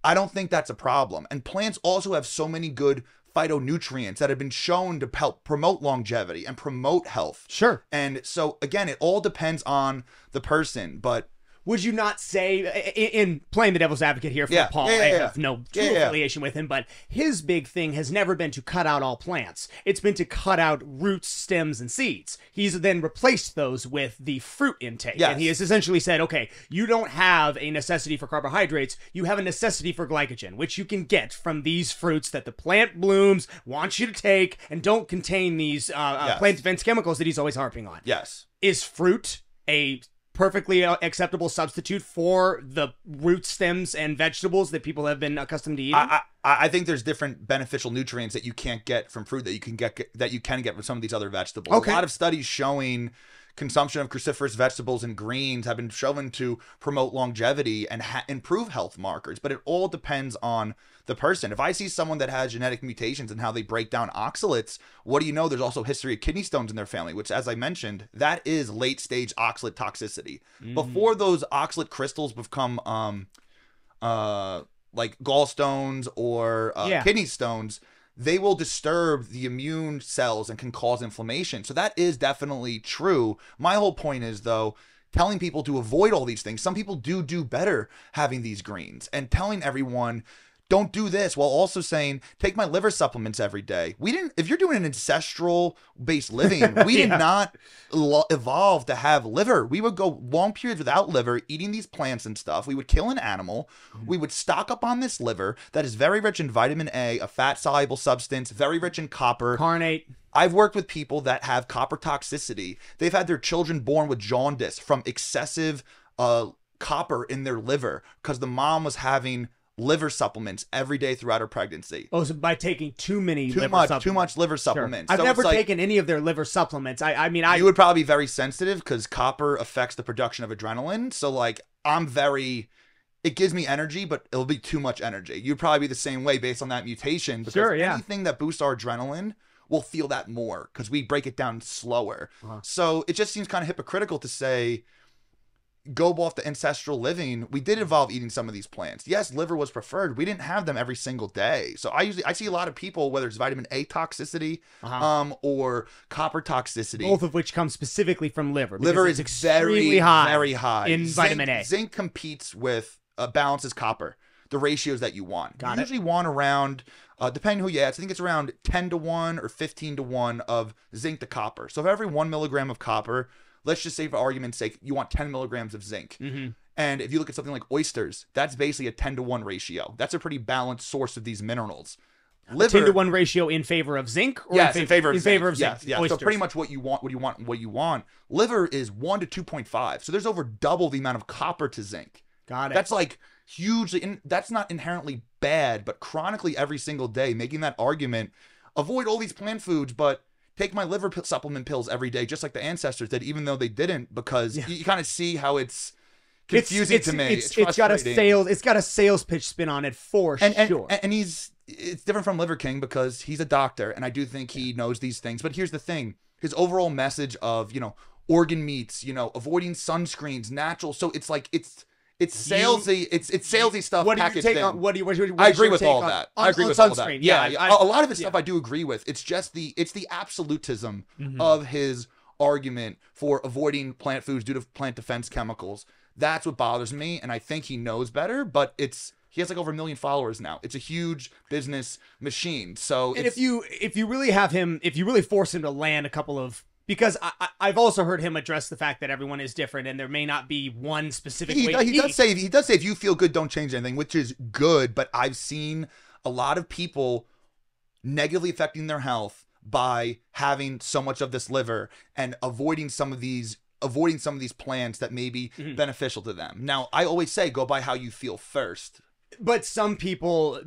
I don't think that's a problem. And plants also have so many good phytonutrients that have been shown to help promote longevity and promote health. Sure. And so, again, it all depends on the person. But would you not say, in playing the devil's advocate here for Paul, I have no true affiliation with him, but his big thing has never been to cut out all plants. It's been to cut out roots, stems, and seeds. He's then replaced those with the fruit intake. And he has essentially said, okay, you don't have a necessity for carbohydrates, you have a necessity for glycogen, which you can get from these fruits that the plant blooms, wants you to take, and don't contain these plant defense chemicals that he's always harping on. Yes. Is fruit a perfectly acceptable substitute for the root stems and vegetables that people have been accustomed to eating? I think there's different beneficial nutrients that you can't get from fruit that you can get from some of these other vegetables. Okay. A lot of studies showing consumption of cruciferous vegetables and greens have been shown to promote longevity and improve health markers, but it all depends on the person. If I see someone that has genetic mutations and how they break down oxalates, what do you know? There's also a history of kidney stones in their family, which, as I mentioned, that is late stage oxalate toxicity. Before those oxalate crystals become like gallstones or kidney stones, they will disturb the immune cells and can cause inflammation. So that is definitely true. My whole point is, though, telling people to avoid all these things. Some people do better having these greens, and telling everyone don't do this, while also saying, take my liver supplements every day. We didn't, if you're doing an ancestral based living, we did not evolve to have liver. We would go long periods without liver, eating these plants and stuff. We would kill an animal. We would stock up on this liver that is very rich in vitamin A, a fat soluble substance, very rich in copper. Carnate. I've worked with people that have copper toxicity. They've had their children born with jaundice from excessive copper in their liver because the mom was having liver supplements every day throughout her pregnancy. Oh, so by taking too much liver supplements. I've So never it's like, taken any of their liver supplements. I mean, you would probably be very sensitive because copper affects the production of adrenaline. So like it gives me energy, but it'll be too much energy. You'd probably be the same way based on that mutation. Because Sure, yeah. anything that boosts our adrenaline, we'll feel that more because we break it down slower. So it just seems kind of hypocritical to say, go off the ancestral living. We did evolve eating some of these plants. Yes, liver was preferred. We didn't have them every single day. So I see a lot of people, whether it's vitamin A toxicity or copper toxicity. Both of which come specifically from liver. Liver is extremely very high in vitamin A. Zinc competes with balances copper, the ratios that you want. You usually want around, depending who you ask, I think it's around 10 to 1 or 15 to 1 of zinc to copper. So for every 1 milligram of copper, let's just say for argument's sake, you want 10 milligrams of zinc. And if you look at something like oysters, that's basically a 10 to 1 ratio. That's a pretty balanced source of these minerals. Liver, 10 to 1 ratio in favor of zinc? Or yes, in favor of zinc. Yes, yeah. So pretty much what you want. Liver is 1 to 2.5. So there's over double the amount of copper to zinc. Got it. That's like hugely, and that's not inherently bad, but chronically every single day, making that argument, avoid all these plant foods, but take my liver supplement pills every day, just like the ancestors did, even though they didn't, because you kind of see how it's confusing to me. It's got a sales pitch spin on it for sure. And it's different from Liver King because he's a doctor, and I do think he knows these things. But here's the thing: his overall message of organ meats, avoiding sunscreens, natural. So it's like it's salesy. It's salesy stuff. What do you packaged take in. on? I agree with all that. I agree with all that. Sunscreen. Yeah, a lot of the stuff I do agree with. It's just the absolutism of his argument for avoiding plant foods due to plant defense chemicals. That's what bothers me, and I think he knows better. But he has like over 1 million followers now. It's a huge business machine. So and if you really force him to land a couple of. Because I've also heard him address the fact that everyone is different and there may not be one specific way to eat. He does say if you feel good, don't change anything, which is good. But I've seen a lot of people negatively affecting their health by having so much of this liver and avoiding some of these plants that may be beneficial to them. Now, I always say go by how you feel first. But some people...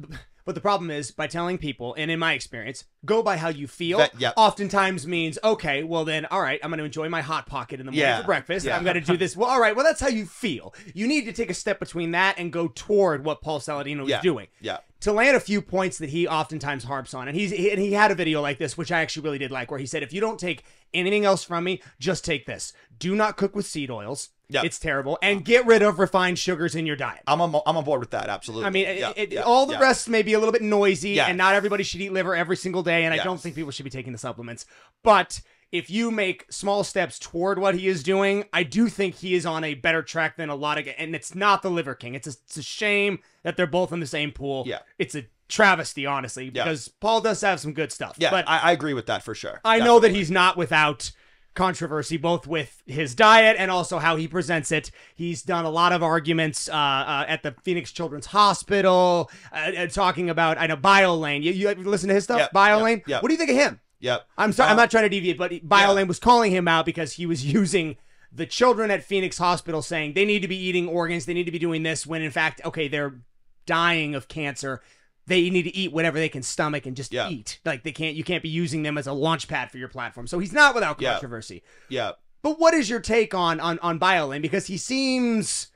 But the problem is, by telling people, and in my experience, go by how you feel, oftentimes means, okay, well then, all right, I'm going to enjoy my Hot Pocket in the morning for breakfast. I'm going to do this. Well, all right, well, that's how you feel. You need to take a step between that and go toward what Paul Saladino is doing. Yeah. To land a few points that he oftentimes harps on, and he had a video like this, which I actually really did like, where he said, if you don't take anything else from me, just take this. Do not cook with seed oils. Yep. It's terrible. And get rid of refined sugars in your diet. I'm on board with that, absolutely. I mean, all the rest may be a little bit noisy, and not everybody should eat liver every single day, and I don't think people should be taking the supplements. But if you make small steps toward what he is doing, I do think he is on a better track than a lot of... And it's not the Liver King. It's a shame that they're both in the same pool. Yeah. It's a travesty, honestly, because Paul does have some good stuff. Yeah, but I agree with that for sure. I know that he's not without... controversy, both with his diet and also how he presents it. He's done a lot of arguments at the Phoenix Children's Hospital, talking about, I know, BioLane. You listen to his stuff? BioLane? What do you think of him? I'm sorry, I'm not trying to deviate, but BioLane was calling him out because he was using the children at Phoenix Hospital saying they need to be eating organs, they need to be doing this, when in fact, okay, they're dying of cancer. They need to eat whatever they can stomach and just eat. Like you can't be using them as a launch pad for your platform. So he's not without controversy. Yeah. But what is your take on BioLane? Because he seems,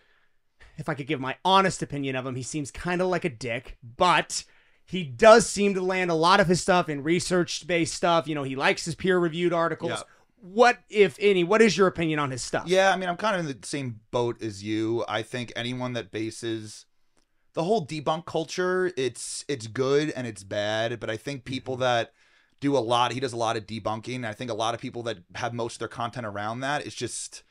if I could give my honest opinion of him, he seems kind of like a dick, but he does seem to land a lot of his stuff in research-based stuff. He likes his peer-reviewed articles. Yeah. What, if any, what is your opinion on his stuff? Yeah, I mean, I'm kind of in the same boat as you. I think anyone that bases... the whole debunk culture, it's good and it's bad, but I think people that he does a lot of debunking. I think a lot of people that have most of their content around that, it's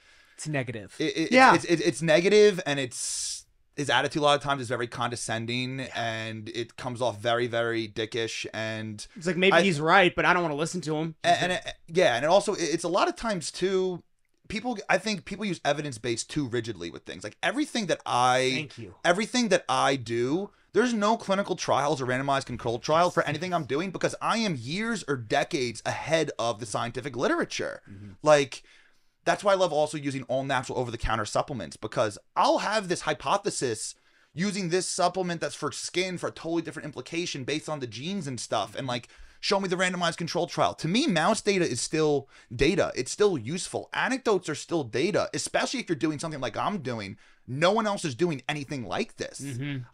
negative. It's negative, and it's his attitude a lot of times is very condescending, and it comes off very, very dickish. And it's like, maybe he's right, but I don't want to listen to him. And it also, it's a lot of times too, I think people use evidence-based too rigidly with things. Like everything that I do, there's no clinical trials or randomized controlled trials for anything I'm doing, because I am years or decades ahead of the scientific literature. Like, that's why I love also using all natural over-the-counter supplements, because I'll have this hypothesis using this supplement that's for skin for a totally different implication based on the genes and stuff, and like, show me the randomized control trial. To me, mouse data is still data. It's still useful. Anecdotes are still data, especially if you're doing something like I'm doing. No one else is doing anything like this.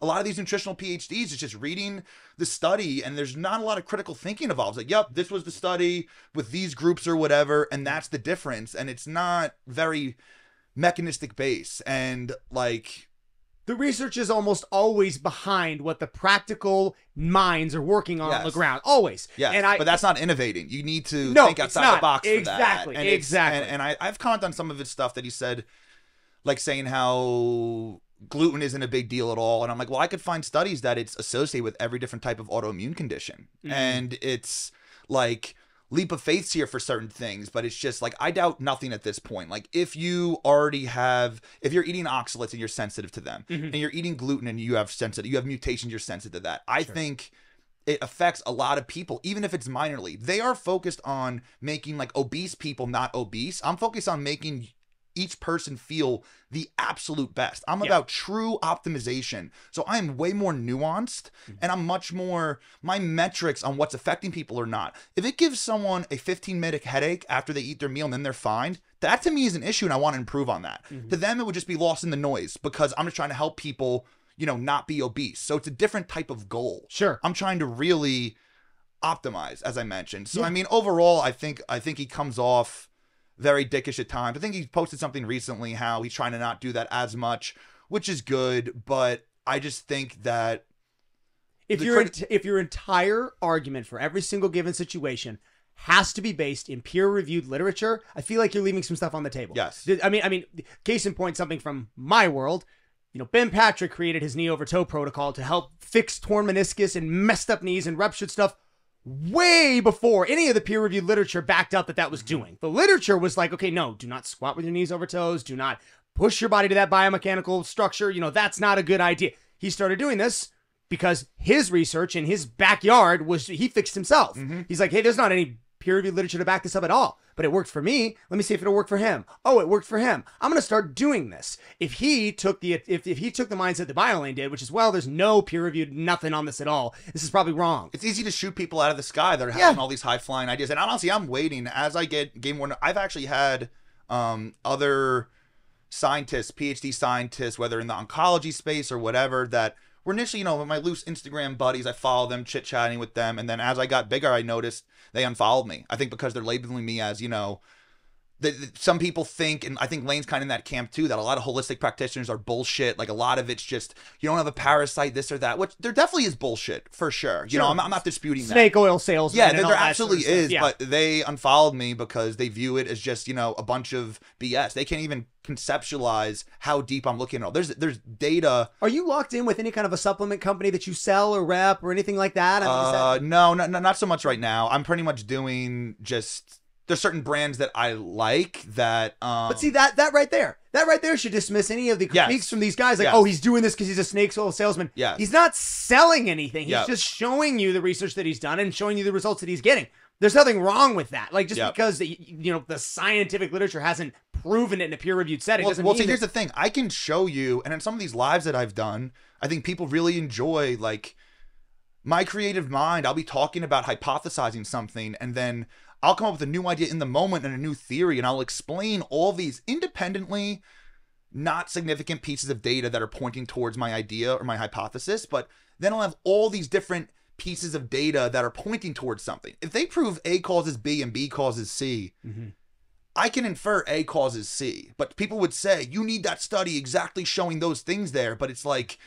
A lot of these nutritional PhDs is just reading the study, and there's not a lot of critical thinking involved. It's like, yep, this was the study with these groups or whatever, and that's the difference. And it's not very mechanistic based. And like, the research is almost always behind what the practical minds are working on the ground. Always. Yeah. But that's not innovating. You need to think outside the box for that. Exactly. And I've commented on some of his stuff that he said, like saying how gluten isn't a big deal at all. And I'm like, well, I could find studies that it's associated with every different type of autoimmune condition. And it's like leap of faiths here for certain things, but it's just like, I doubt nothing at this point. Like if you're eating oxalates and you're sensitive to them, and you're eating gluten and you have mutations, you're sensitive to that. I think it affects a lot of people, even if it's minorly. They are focused on making like obese people not obese. I'm focused on making each person feel the absolute best. I'm about true optimization. So I'm way more nuanced, and I'm much more, my metrics on what's affecting people or not. If it gives someone a 15-minute headache after they eat their meal and then they're fine, that to me is an issue, and I want to improve on that. To them, it would just be lost in the noise, because I'm just trying to help people, not be obese. So it's a different type of goal. Sure. I'm trying to really optimize, as I mentioned. So I mean, overall, I think he comes off very dickish at times. I think he posted something recently how he's trying to not do that as much, which is good. But I just think that if your entire argument for every single given situation has to be based in peer-reviewed literature, I feel like you're leaving some stuff on the table. Yes. I mean, case in point, something from my world. Ben Patrick created his knee over toe protocol to help fix torn meniscus and messed up knees and ruptured stuff way before any of the peer-reviewed literature backed up that was doing. The literature was like, okay, no, do not squat with your knees over toes. Do not push your body to that biomechanical structure. That's not a good idea. He started doing this because his research in his backyard he fixed himself. He's like, hey, there's not any peer-reviewed literature to back this up at all, but it worked for me. Let me see if it'll work for him. Oh, it worked for him. I'm going to start doing this. If he took the mindset that BioLane did, which is, well, there's no peer-reviewed nothing on this at all, this is probably wrong. It's easy to shoot people out of the sky that are having all these high-flying ideas. And honestly, I'm waiting as I gain more. I've actually had other scientists, PhD scientists, whether in the oncology space or whatever, that were initially, with my loose Instagram buddies, I follow them, chit-chatting with them, and then as I got bigger, I noticed they unfollowed me. I think because they're labeling me as, some people think, and I think Lane's kind of in that camp too, that a lot of holistic practitioners are bullshit. Like a lot of it's just, you don't have a parasite, this or that, which there definitely is bullshit for sure. I'm not disputing that. Snake oil salesman. Yeah, there absolutely is, but they unfollowed me because they view it as just, a bunch of BS. They can't even conceptualize how deep I'm looking at all. There's data. Are you locked in with any kind of a supplement company that you sell or rep or anything like that? No, not so much right now. I'm pretty much doing just, there's certain brands that I like that. But see, that right there should dismiss any of the critiques from these guys. Like, oh, he's doing this because he's a snake oil salesman. Yes. He's not selling anything. He's just showing you the research that he's done and showing you the results that he's getting. There's nothing wrong with that. Like, just because the scientific literature hasn't proven it in a peer-reviewed setting doesn't mean. Well, see, here's the thing. I can show you, and in some of these lives that I've done, I think people really enjoy, like, my creative mind. I'll be talking about hypothesizing something, and then I'll come up with a new idea in the moment and a new theory, and I'll explain all these independently not significant pieces of data that are pointing towards my idea or my hypothesis, but then I'll have all these different pieces of data that are pointing towards something. If they prove A causes B and B causes C, I can infer A causes C. But people would say, you need that study exactly showing those things there. But it's like,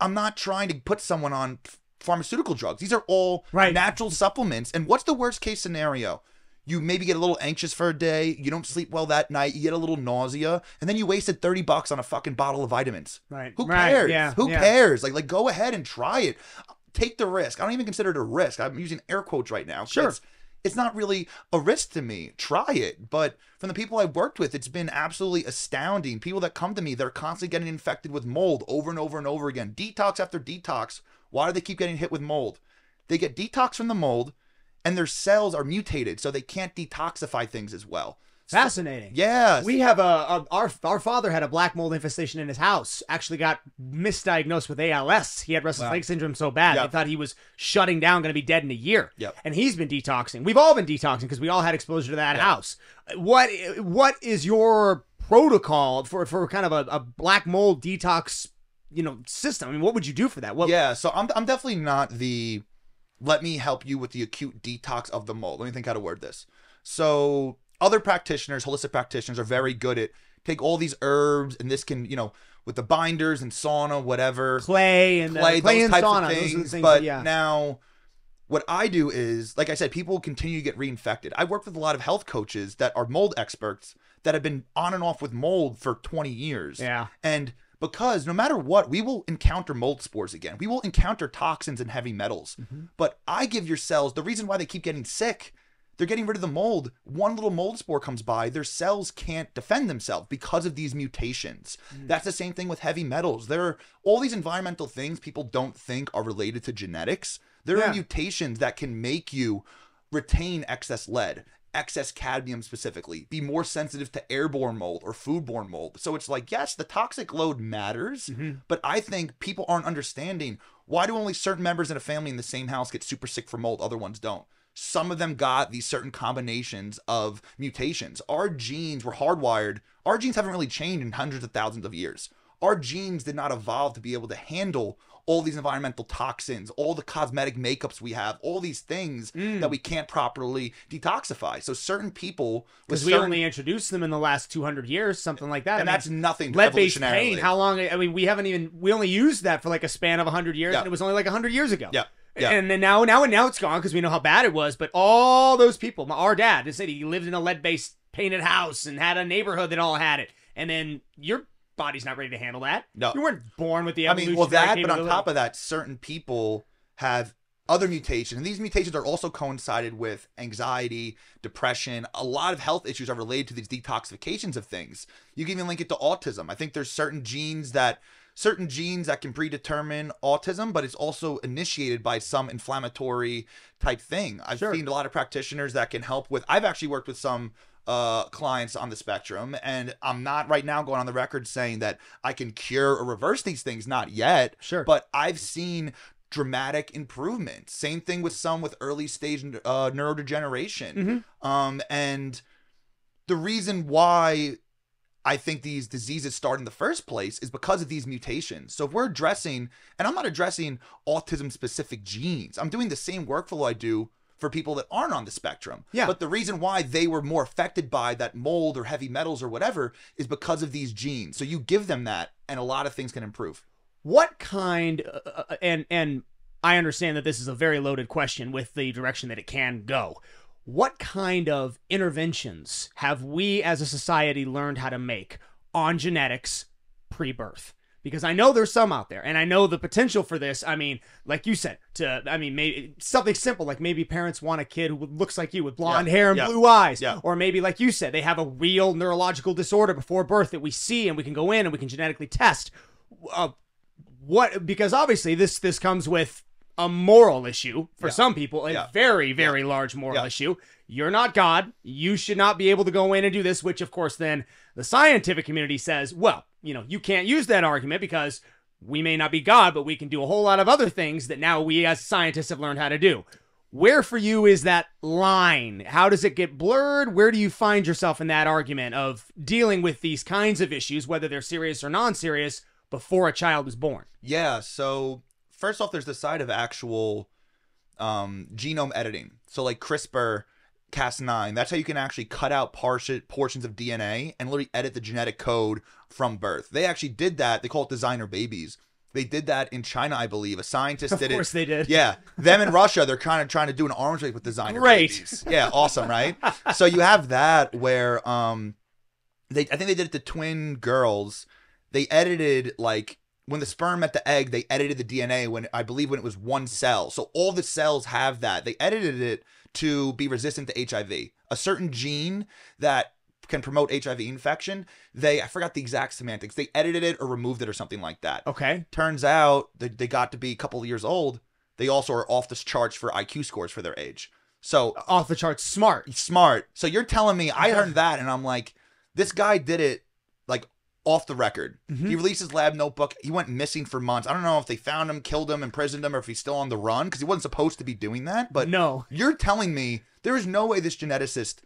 I'm not trying to put someone on pharmaceutical drugs. These are all natural supplements. And what's the worst case scenario? You maybe get a little anxious for a day. You don't sleep well that night. You get a little nausea, and then you wasted $30 on a fucking bottle of vitamins. Right. Who Right, cares? yeah, Who yeah. cares? Like go ahead and try it. Take the risk. I don't even consider it a risk. I'm using air quotes right now. Sure. It's not really a risk to me. Try it. But from the people I've worked with, it's been absolutely astounding. People that come to me, they're constantly getting infected with mold over and over and over again. Detox after detox. Why do they keep getting hit with mold? They get detox from the mold, and their cells are mutated, so they can't detoxify things as well. Fascinating. Yes. We have our father had a black mold infestation in his house. Actually got misdiagnosed with ALS. He had restless leg syndrome so bad they thought he was shutting down, going to be dead in a year. Yep. And he's been detoxing. We've all been detoxing because we all had exposure to that house. What is your protocol for kind of a black mold detox, system? I mean, what would you do for that? Yeah, so I'm definitely not the let me help you with the acute detox of the mold. Let me think how to word this. So other practitioners, holistic practitioners, are very good at take all these herbs, and this can, with the binders and sauna, whatever. Clay and those and types sauna. of Those things. are the things But yeah. now, what I do is, like I said, people continue to get reinfected. I work with a lot of health coaches that are mold experts that have been on and off with mold for 20 years. Yeah. And because no matter what, we will encounter mold spores again. We will encounter toxins and heavy metals. But I give your cells, the reason why they keep getting sick, they're getting rid of the mold. One little mold spore comes by, their cells can't defend themselves because of these mutations. That's the same thing with heavy metals. There are all these environmental things people don't think are related to genetics. There are mutations that can make you retain excess lead, excess cadmium specifically, be more sensitive to airborne mold or foodborne mold. So it's like, yes, the toxic load matters, but I think people aren't understanding, why do only certain members in a family in the same house get super sick from mold, other ones don't? Some of them got these certain combinations of mutations. Our genes were hardwired. Our genes haven't really changed in hundreds of thousands of years. Our genes did not evolve to be able to handle all these environmental toxins, all the cosmetic makeups we have, all these things that we can't properly detoxify. So certain people, because we only introduced them in the last 200 years, something like that. And that's nothing lead-based evolutionarily. paint. How long? I mean, we only used that for like a span of 100 years, and it was only like 100 years ago. Yeah. Yeah. And then now it's gone because we know how bad it was. But all those people, our dad, said he lived in a lead-based painted house and had a neighborhood that all had it. And then your body's not ready to handle that. No. You weren't born with the I mean, evolutionary well, that, but capability. on top of that, certain people have other mutations. And these mutations are also coincided with anxiety, depression. A lot of health issues are related to these detoxifications of things. You can even link it to autism. I think there's certain genes that can predetermine autism, but it's also initiated by some inflammatory type thing. I've seen a lot of practitioners that can help with, I've actually worked with some clients on the spectrum, and I'm not right now going on the record saying that I can cure or reverse these things, not yet. Sure. But I've seen dramatic improvement. Same thing with some with early stage neurodegeneration. And the reason why I think these diseases start in the first place is because of these mutations. So if we're addressing, and I'm not addressing autism specific genes, I'm doing the same workflow I do for people that aren't on the spectrum. Yeah. But the reason why they were more affected by that mold or heavy metals or whatever is because of these genes. So you give them that, and a lot of things can improve. What kind, and I understand that this is a very loaded question with the direction that it can go. What kind of interventions have we as a society learned how to make on genetics pre-birth? Because I know there's some out there, and I know the potential for this. I mean, like you said, maybe something simple, like maybe parents want a kid who looks like you with blonde hair and blue eyes. Yeah. Or maybe, like you said, they have a real neurological disorder before birth that we see and we can go in and we can genetically test. Because obviously this comes with a moral issue for some people, a very, very large moral issue. You're not God. You should not be able to go in and do this, which, of course, then the scientific community says, well, you can't use that argument because we may not be God, but we can do a whole lot of other things that now we as scientists have learned how to do. Where for you is that line? How does it get blurred? Where do you find yourself in that argument of dealing with these kinds of issues, whether they're serious or non-serious, before a child is born? Yeah, so first off, there's the side of actual genome editing. So like CRISPR, Cas9, that's how you can actually cut out portions of DNA and literally edit the genetic code from birth. They actually did that. They call it designer babies. They did that in China, I believe. A scientist did it. Of course they did. Yeah. Them in Russia, they're kind of trying to do an arms race with designer babies. Yeah, awesome, right? So you have that where I think they did it to twin girls. They edited, like, when the sperm met the egg, they edited the DNA when it was one cell. So all the cells have that. They edited it to be resistant to HIV. A certain gene that can promote HIV infection, I forgot the exact semantics. They edited it or removed it or something like that. Okay. Turns out they got to be a couple of years old. They also are off the charts for IQ scores for their age. So off the charts, smart. So you're telling me, I heard that and I'm like, this guy did it like off the record. He released his lab notebook. He went missing for months. I don't know if they found him, killed him, imprisoned him, or if he's still on the run because he wasn't supposed to be doing that. But no, you're telling me there is no way this geneticist,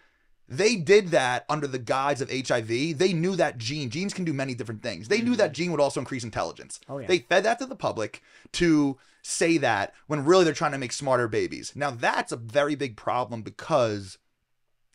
they did that under the guise of HIV. They knew that genes can do many different things. They knew that gene would also increase intelligence. Oh, yeah. They fed that to the public to say that when really they're trying to make smarter babies. Now that's a very big problem because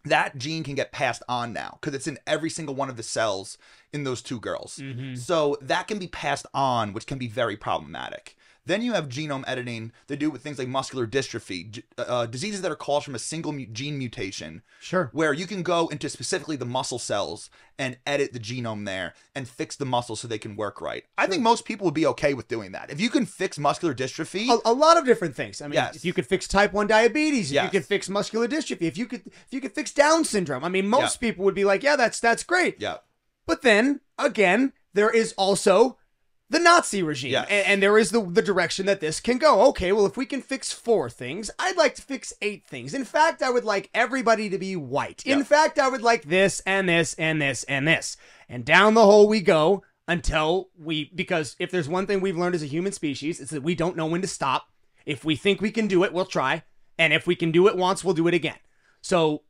that gene can get passed on now because it's in every single one of the cells in those two girls. So that can be passed on, which can be very problematic. Then you have genome editing. They do it with things like muscular dystrophy, diseases that are caused from a single gene mutation. Sure. Where you can go into specifically the muscle cells and edit the genome there and fix the muscles so they can work right. I think most people would be okay with doing that. If you can fix muscular dystrophy. A lot of different things. I mean, Yes. if you could fix type 1 diabetes, if Yes. you could fix muscular dystrophy, if you could fix Down syndrome. I mean, most people would be like, yeah, that's great. Yeah. But then, again, there is also the Nazi regime. Yes. And there is the direction that this can go. Okay, well, if we can fix 4 things, I'd like to fix 8 things. In fact, I would like everybody to be white. In fact, I would like this and this and this and this. And down the hole we go until because if there's one thing we've learned as a human species, it's that we don't know when to stop. If we think we can do it, we'll try. And if we can do it once, we'll do it again. So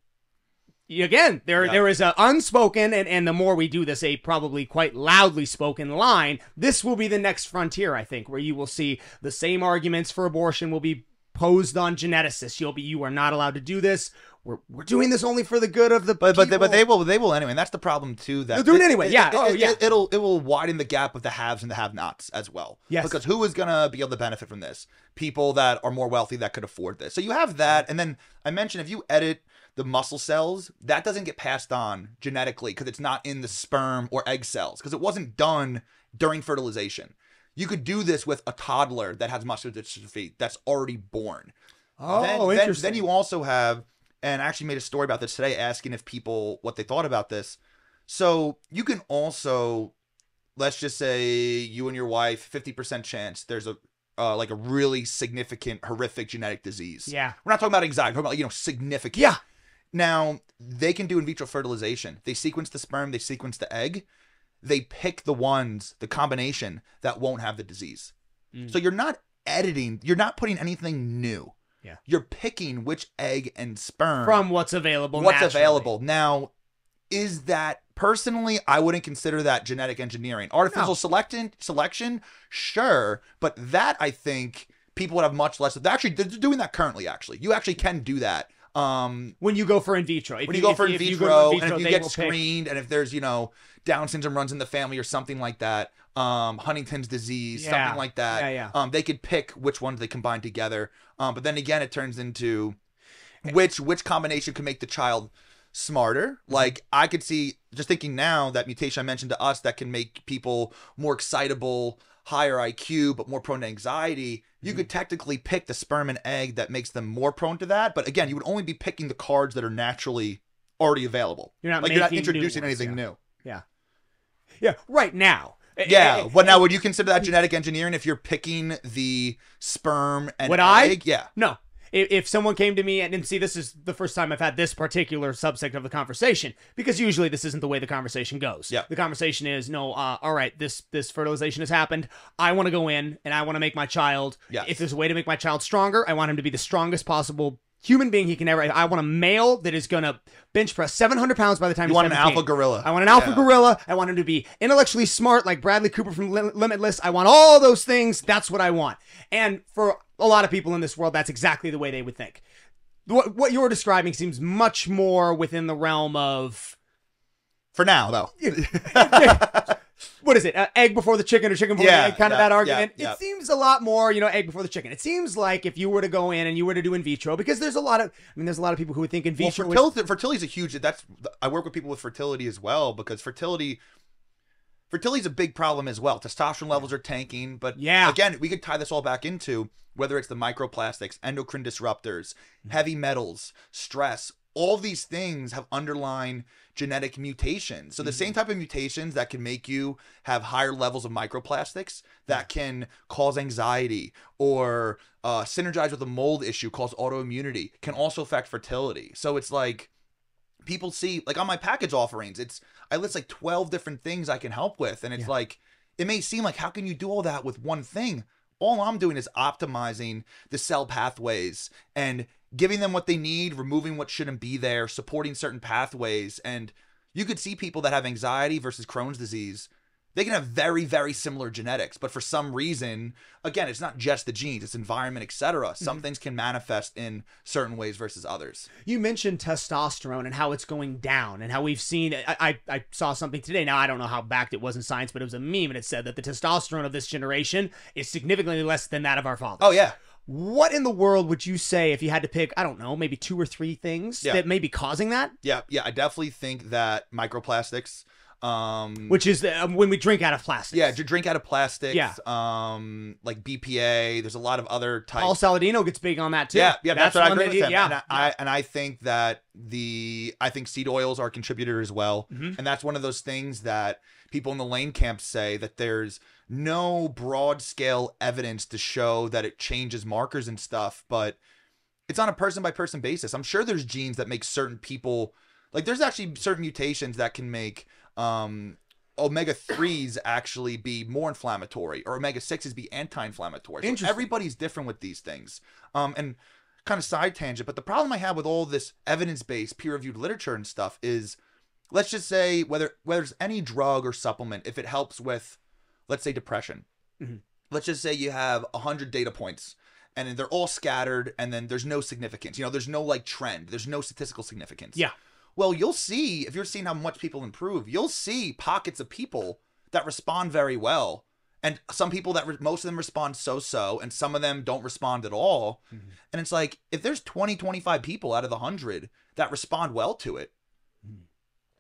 again, there is a unspoken, and the more we do this, a probably quite loudly spoken line. This will be the next frontier, I think, where you will see the same arguments for abortion will be posed on geneticists. You are not allowed to do this. We're doing this only for the good of the people. But they will anyway, and that's the problem too. That they'll do it anyway. It will widen the gap of the haves and the have-nots as well. Yes. Because who is gonna be able to benefit from this? People that are more wealthy that could afford this. So you have that, and then I mentioned if you edit the muscle cells, that doesn't get passed on genetically because it's not in the sperm or egg cells because it wasn't done during fertilization. You could do this with a toddler that has muscular dystrophy that's already born. Interesting. Then you also have, and I actually made a story about this today asking if people what they thought about this. So you can also, let's just say you and your wife, 50% chance there's a like a really significant, horrific genetic disease. Yeah. We're not talking about anxiety, we're talking about, significant. Yeah. Now, they can do in vitro fertilization. They sequence the sperm, they sequence the egg. They pick the combination that won't have the disease. So you're not editing, you're not putting anything new. Yeah. You're picking which egg and sperm. From what's available Available. Now, is that, personally, I wouldn't consider that genetic engineering. Artificial selection, sure. But that, I think, people would have much less. They're doing that currently, actually. You actually can do that. When you go for in vitro. And if you get screened, and if there's, Down syndrome runs in the family or something like that, Huntington's disease, something like that, they could pick which ones they combine together. But then again, it turns into which combination can make the child smarter. Like, I could see, just thinking now, that mutation I mentioned to us that can make people more excitable, higher IQ, but more prone to anxiety. You could technically pick the sperm and egg that makes them more prone to that. But again, you would only be picking the cards that are naturally already available. You're not introducing anything new. Yeah. Yeah. Right now. Yeah. But now, would you consider that genetic engineering if you're picking the sperm and egg? Yeah. No. If someone came to me and see, this is the first time I've had this particular subject of the conversation, because usually this isn't the way the conversation goes. Yeah. The conversation is, no, all right, this fertilization has happened. I want to go in and I want to make my child. Yes. If there's a way to make my child stronger, I want him to be the strongest possible human being he can ever. I want a male that is going to bench press 700 pounds by the time he's 17. You want an alpha gorilla. I want an alpha gorilla. I want him to be intellectually smart like Bradley Cooper from Limitless. I want all those things. That's what I want. And for a lot of people in this world, that's exactly the way they would think. What you're describing seems much more within the realm of... For now, though. what is it? Egg before the chicken or chicken before the egg, kind of that argument. Yeah. It seems a lot more, egg before the chicken. It seems like if you were to go in and you were to do in vitro, because there's a lot of people who would think in vitro. Well, fertility is a huge. I work with people with fertility as well, because fertility is a big problem as well. Testosterone levels are tanking, but again, we could tie this all back into whether it's the microplastics, endocrine disruptors, heavy metals, stress. All these things have underlying genetic mutations. So the same type of mutations that can make you have higher levels of microplastics that can cause anxiety or synergize with a mold issue, cause autoimmunity, can also affect fertility. So it's like, people see, like on my package offerings, I list like 12 different things I can help with. And it's like, it may seem like, how can you do all that with one thing? All I'm doing is optimizing the cell pathways and giving them what they need, removing what shouldn't be there, supporting certain pathways. And you could see people that have anxiety versus Crohn's disease. They can have very, very similar genetics, but for some reason, again, it's not just the genes, it's environment, etc. Some things can manifest in certain ways versus others. You mentioned testosterone and how it's going down, and how we've seen, I saw something today. Now, I don't know how backed it was in science, but it was a meme, and it said that the testosterone of this generation is significantly less than that of our fathers. Oh, yeah. What in the world would you say if you had to pick, I don't know, maybe 2 or 3 things that may be causing that? Yeah, I definitely think that microplastics... which is when we drink out of plastic. Yeah, drink out of plastic. Yeah. Like BPA. There's a lot of other types. Paul Saladino gets big on that too. Yeah, that's what I agree with him. Yeah. And I think that I think seed oils are a contributor as well. And that's one of those things that people in the Lane camp say, that there's no broad scale evidence to show that it changes markers and stuff, but it's on a person by person basis. I'm sure there's genes that make certain people, like there's actually certain mutations that can make omega-3s actually be more inflammatory, or omega-6s be anti-inflammatory. So everybody's different with these things. And kind of side tangent, but the problem I have with all this evidence-based peer-reviewed literature and stuff is, let's just say whether it's any drug or supplement, if it helps with, let's say, depression. Let's just say you have 100 data points and then they're all scattered and then there's no significance. There's no like trend. There's no statistical significance. Yeah. Well, you'll see, if you're seeing how much people improve, you'll see pockets of people that respond very well. And some people that most of them respond so-so, and some of them don't respond at all. And it's like, if there's 20, 25 people out of the 100 that respond well to it,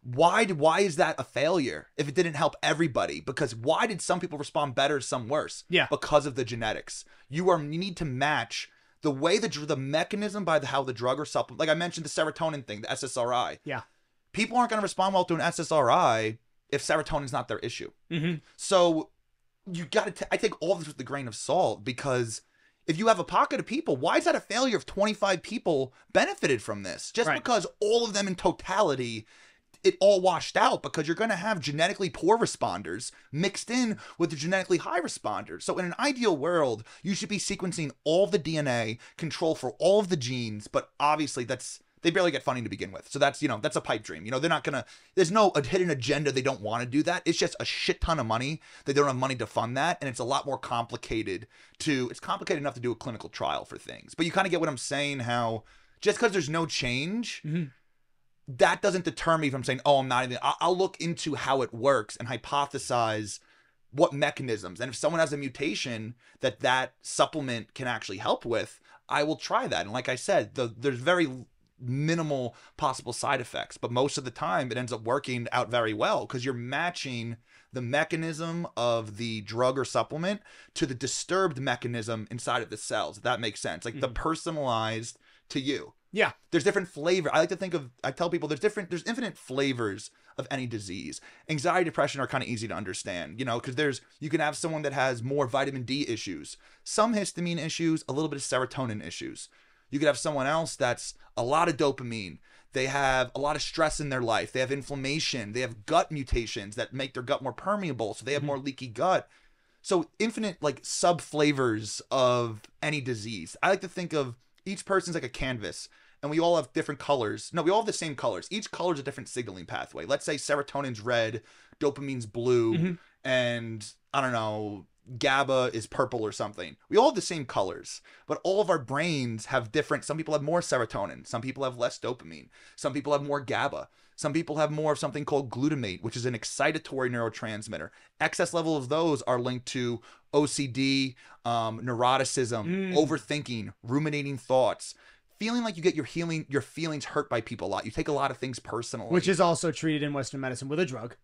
why is that a failure if it didn't help everybody? Because why did some people respond better, some worse? Yeah. Because of the genetics. You need to match the way the mechanism by how the drug or supplement, like I mentioned the serotonin thing, the SSRI. Yeah. People aren't going to respond well to an SSRI if serotonin is not their issue. So you got to, I take all this with a grain of salt, because if you have a pocket of people, why is that a failure if 25 people benefited from this? Just because all of them in totality, it all washed out, because you're going to have genetically poor responders mixed in with the genetically high responders. So in an ideal world, you should be sequencing all the DNA, control for all of the genes, but obviously they barely get funding to begin with. So that's a pipe dream. They're not going to, there's no hidden agenda. They don't want to do that. It's just a shit ton of money. They don't have money to fund that. And it's a lot more complicated it's complicated enough to do a clinical trial for things. But you kind of get what I'm saying, how just because there's no change, that doesn't deter me from saying, oh, I'm not even, I'll look into how it works and hypothesize what mechanisms. And if someone has a mutation that supplement can actually help with, I will try that. And like I said, there's very minimal possible side effects, but most of the time it ends up working out very well, because you're matching the mechanism of the drug or supplement to the disturbed mechanism inside of the cells, if that makes sense. Like the personalized to you. Yeah. There's different flavor. I tell people there's infinite flavors of any disease. Anxiety, depression are kind of easy to understand, because you can have someone that has more vitamin D issues, some histamine issues, a little bit of serotonin issues. You could have someone else that's a lot of dopamine. They have a lot of stress in their life. They have inflammation. They have gut mutations that make their gut more permeable, so they have more leaky gut. So infinite sub flavors of any disease. I like to think of each person's like a canvas, and we all have different colors. No, we all have the same colors. Each color is a different signaling pathway. Let's say serotonin's red, dopamine's blue, and I don't know, GABA is purple or something. We all have the same colors, but all of our brains have different. Some people have more serotonin. Some people have less dopamine. Some people have more GABA. Some people have more of something called glutamate, which is an excitatory neurotransmitter. Excess level of those are linked to OCD, neuroticism, overthinking, ruminating thoughts, feeling like you get your feelings hurt by people a lot. You take a lot of things personally. Which is also treated in Western medicine with a drug.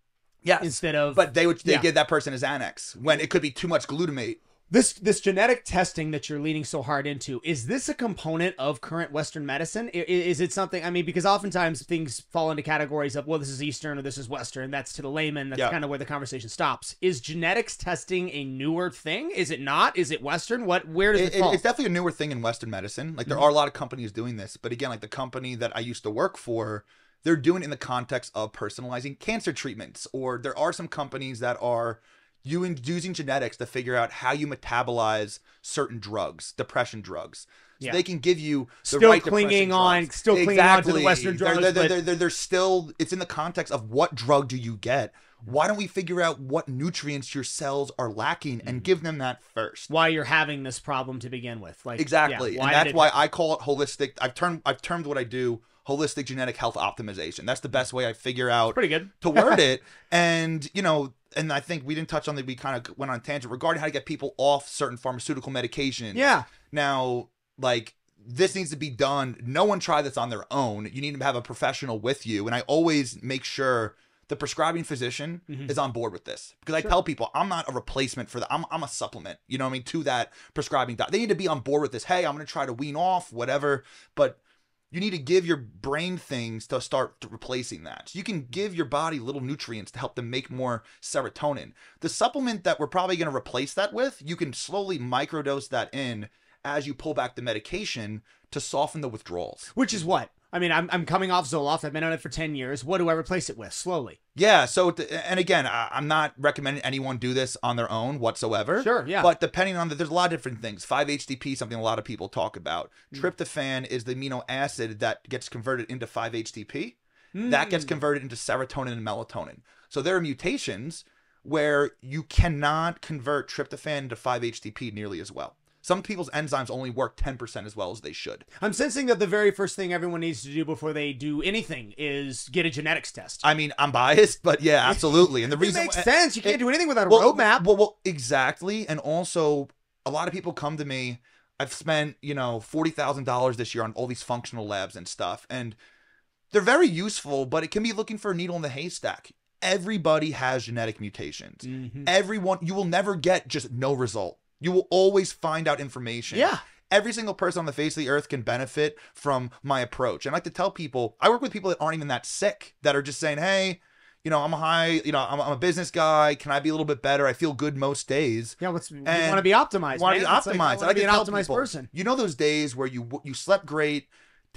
Yes. Instead of... But they give that person a Xanax when it could be too much glutamate. This genetic testing that you're leaning so hard into, is this a component of current Western medicine? Is it something, I mean, because oftentimes things fall into categories of, well, this is Eastern or this is Western. That's to the layman. That's kind of where the conversation stops. Is genetics testing a newer thing? Is it not? Is it Western? Where does it fall? It's definitely a newer thing in Western medicine. Like, there are a lot of companies doing this. But again, like the company that I used to work for, they're doing it in the context of personalizing cancer treatments. Or there are some companies that are using genetics to figure out how you metabolize certain drugs, depression drugs. So they can give you the right clinging on to the Western drugs. They're still, it's in the context of what drug do you get? Why don't we figure out what nutrients your cells are lacking and give them that first? Why you're having this problem to begin with. Like, exactly. And that's why I call it holistic. I've termed what I do holistic genetic health optimization. That's the best way I figure out pretty good to word it. And, you know, and I think we didn't touch on that. We kind of went on a tangent regarding how to get people off certain pharmaceutical medications. Yeah. Now, like, this needs to be done. No one try this on their own. You need to have a professional with you. And I always make sure the prescribing physician is on board with this, because I tell people I'm not a replacement for I'm a supplement, you know what I mean, to that prescribing doc. They need to be on board with this. Hey, I'm going to try to wean off whatever, but you need to give your brain things to start replacing that. So you can give your body little nutrients to help them make more serotonin. The supplement that we're probably going to replace that with, you can slowly microdose that in as you pull back the medication to soften the withdrawals. Which is what? I mean, I'm coming off Zoloft. I've been on it for 10 years. What do I replace it with? Slowly. Yeah. So, and again, I'm not recommending anyone do this on their own whatsoever. Sure. Yeah. But depending on there's a lot of different things. 5-HTP, something a lot of people talk about. Tryptophan is the amino acid that gets converted into 5-HTP. That gets converted into serotonin and melatonin. So there are mutations where you cannot convert tryptophan into 5-HTP nearly as well. Some people's enzymes only work 10% as well as they should. I'm sensing that the very first thing everyone needs to do before they do anything is get a genetics test. I mean, I'm biased, but yeah, absolutely. And the reason it makes sense. You can't do anything without a roadmap. Well, exactly. And also, a lot of people come to me. I've spent, $40,000 this year on all these functional labs and stuff, and they're very useful, but it can be looking for a needle in the haystack. Everybody has genetic mutations. Everyone, you will never get just no result. You will always find out information. Yeah. Every single person on the face of the earth can benefit from my approach. And I like to tell people, I work with people that aren't even that sick, that are just saying, hey, I'm I'm a business guy. Can I be a little bit better? I feel good most days. Yeah, you want to be optimized. You want to be optimized. I want to be an optimized person. You know those days where you slept great,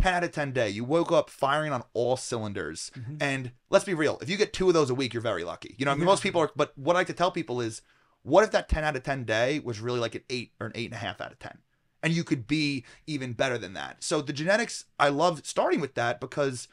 10 out of 10 day. You woke up firing on all cylinders. And let's be real. If you get 2 of those a week, you're very lucky. Most people are, but what I like to tell people is, what if that 10 out of 10 day was really like an 8 or an 8.5 out of 10? And you could be even better than that. So the genetics, I love starting with that because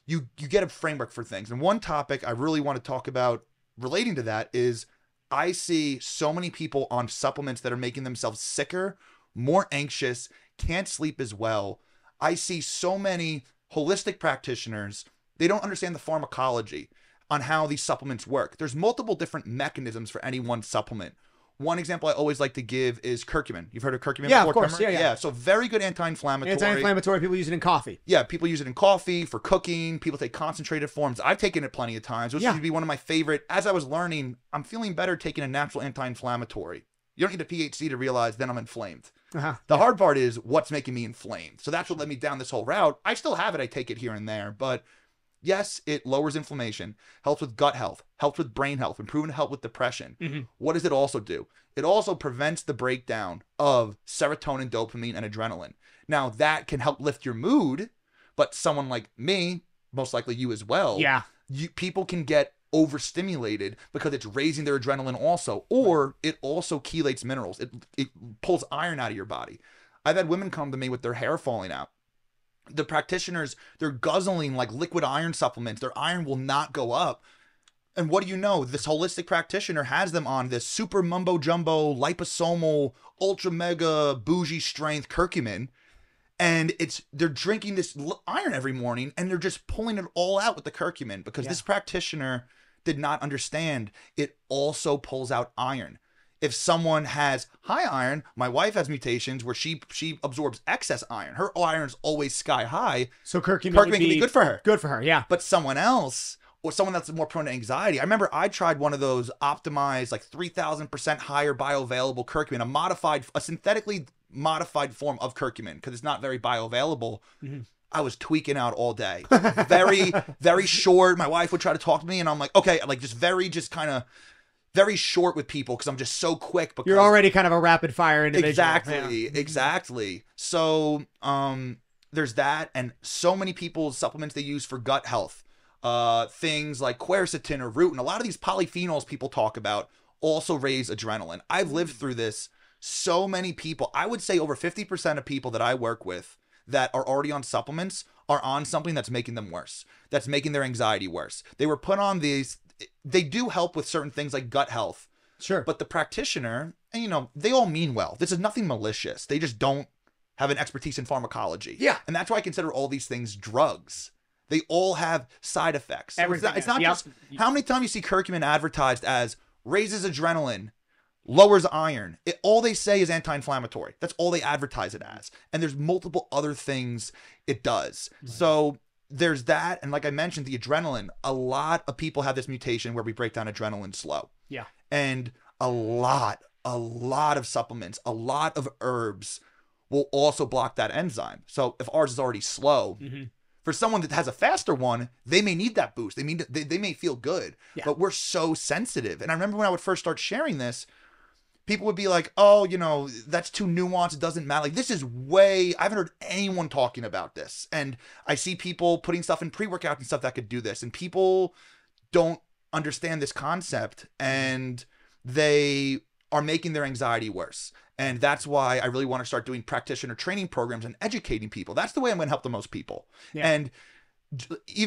you get a framework for things. And one topic I really want to talk about relating to that is I see so many people on supplements that are making themselves sicker, more anxious, can't sleep as well. I see so many holistic practitioners, they don't understand the pharmacology on how these supplements work. There's multiple different mechanisms for any one supplement. One example I always like to give is curcumin. You've heard of curcumin before? Of course. Yeah. So very good anti-inflammatory. Anti-inflammatory. People use it in coffee. Yeah, people use it in coffee, for cooking. People take concentrated forms. I've taken it plenty of times, which would be one of my favorite. As I was learning, I'm feeling better taking a natural anti-inflammatory. You don't need a PhD to realize then I'm inflamed. The hard part is what's making me inflamed. So that's what led me down this whole route. I still have it. I take it here and there, but yes, it lowers inflammation, helps with gut health, helps with brain health, improving health with depression. What does it also do? It also prevents the breakdown of serotonin, dopamine, and adrenaline. Now, that can help lift your mood, but someone like me, most likely you as well, people can get overstimulated because it's raising their adrenaline also, or it also chelates minerals. It pulls iron out of your body. I've had women come to me with their hair falling out. The practitioners, they're guzzling like liquid iron supplements. Their iron will not go up. And what do you know? This holistic practitioner has them on this super mumbo jumbo, liposomal, ultra mega bougie strength curcumin. And they're drinking this iron every morning and they're just pulling it all out with the curcumin because this practitioner did not understand it also pulls out iron. If someone has high iron, my wife has mutations where she absorbs excess iron. Her iron's always sky high. So curcumin can be good for her. Good for her, yeah. But someone else, or someone that's more prone to anxiety. I remember I tried one of those optimized, like 3,000% higher bioavailable curcumin, a synthetically modified form of curcumin, because it's not very bioavailable. I was tweaking out all day. Very, very short. My wife would try to talk to me, and I'm like, okay, like just kind of very short with people because I'm just so quick. Because you're already kind of a rapid fire individual. Exactly. So there's that, and so many people's supplements they use for gut health. Things like quercetin or rutin, a lot of these polyphenols people talk about also raise adrenaline. I've lived through this. So many people, I would say over 50% of people that I work with that are already on supplements are on something that's making them worse, that's making their anxiety worse. They were put on these, they do help with certain things like gut health. Sure. But the practitioner, and you know, they all mean well. This is nothing malicious. They just don't have an expertise in pharmacology. Yeah. And that's why I consider all these things drugs. They all have side effects. So it's not just, how many times you see curcumin advertised as raises adrenaline, lowers iron. All they say is anti-inflammatory. That's all they advertise it as. And there's multiple other things it does. Right. So there's that. And like I mentioned, the adrenaline, a lot of people have this mutation where we break down adrenaline slow. Yeah. And a lot of supplements, a lot of herbs will also block that enzyme. So if ours is already slow, for someone that has a faster one, they may need that boost. They may feel good, but we're so sensitive. And I remember when I would first start sharing this, people would be like, oh, you know, that's too nuanced. It doesn't matter. Like, this is I haven't heard anyone talking about this. And I see people putting stuff in pre-workout and stuff that could do this. And people don't understand this concept and they are making their anxiety worse. And that's why I really want to start doing practitioner training programs and educating people. That's the way I'm going to help the most people. Yeah. And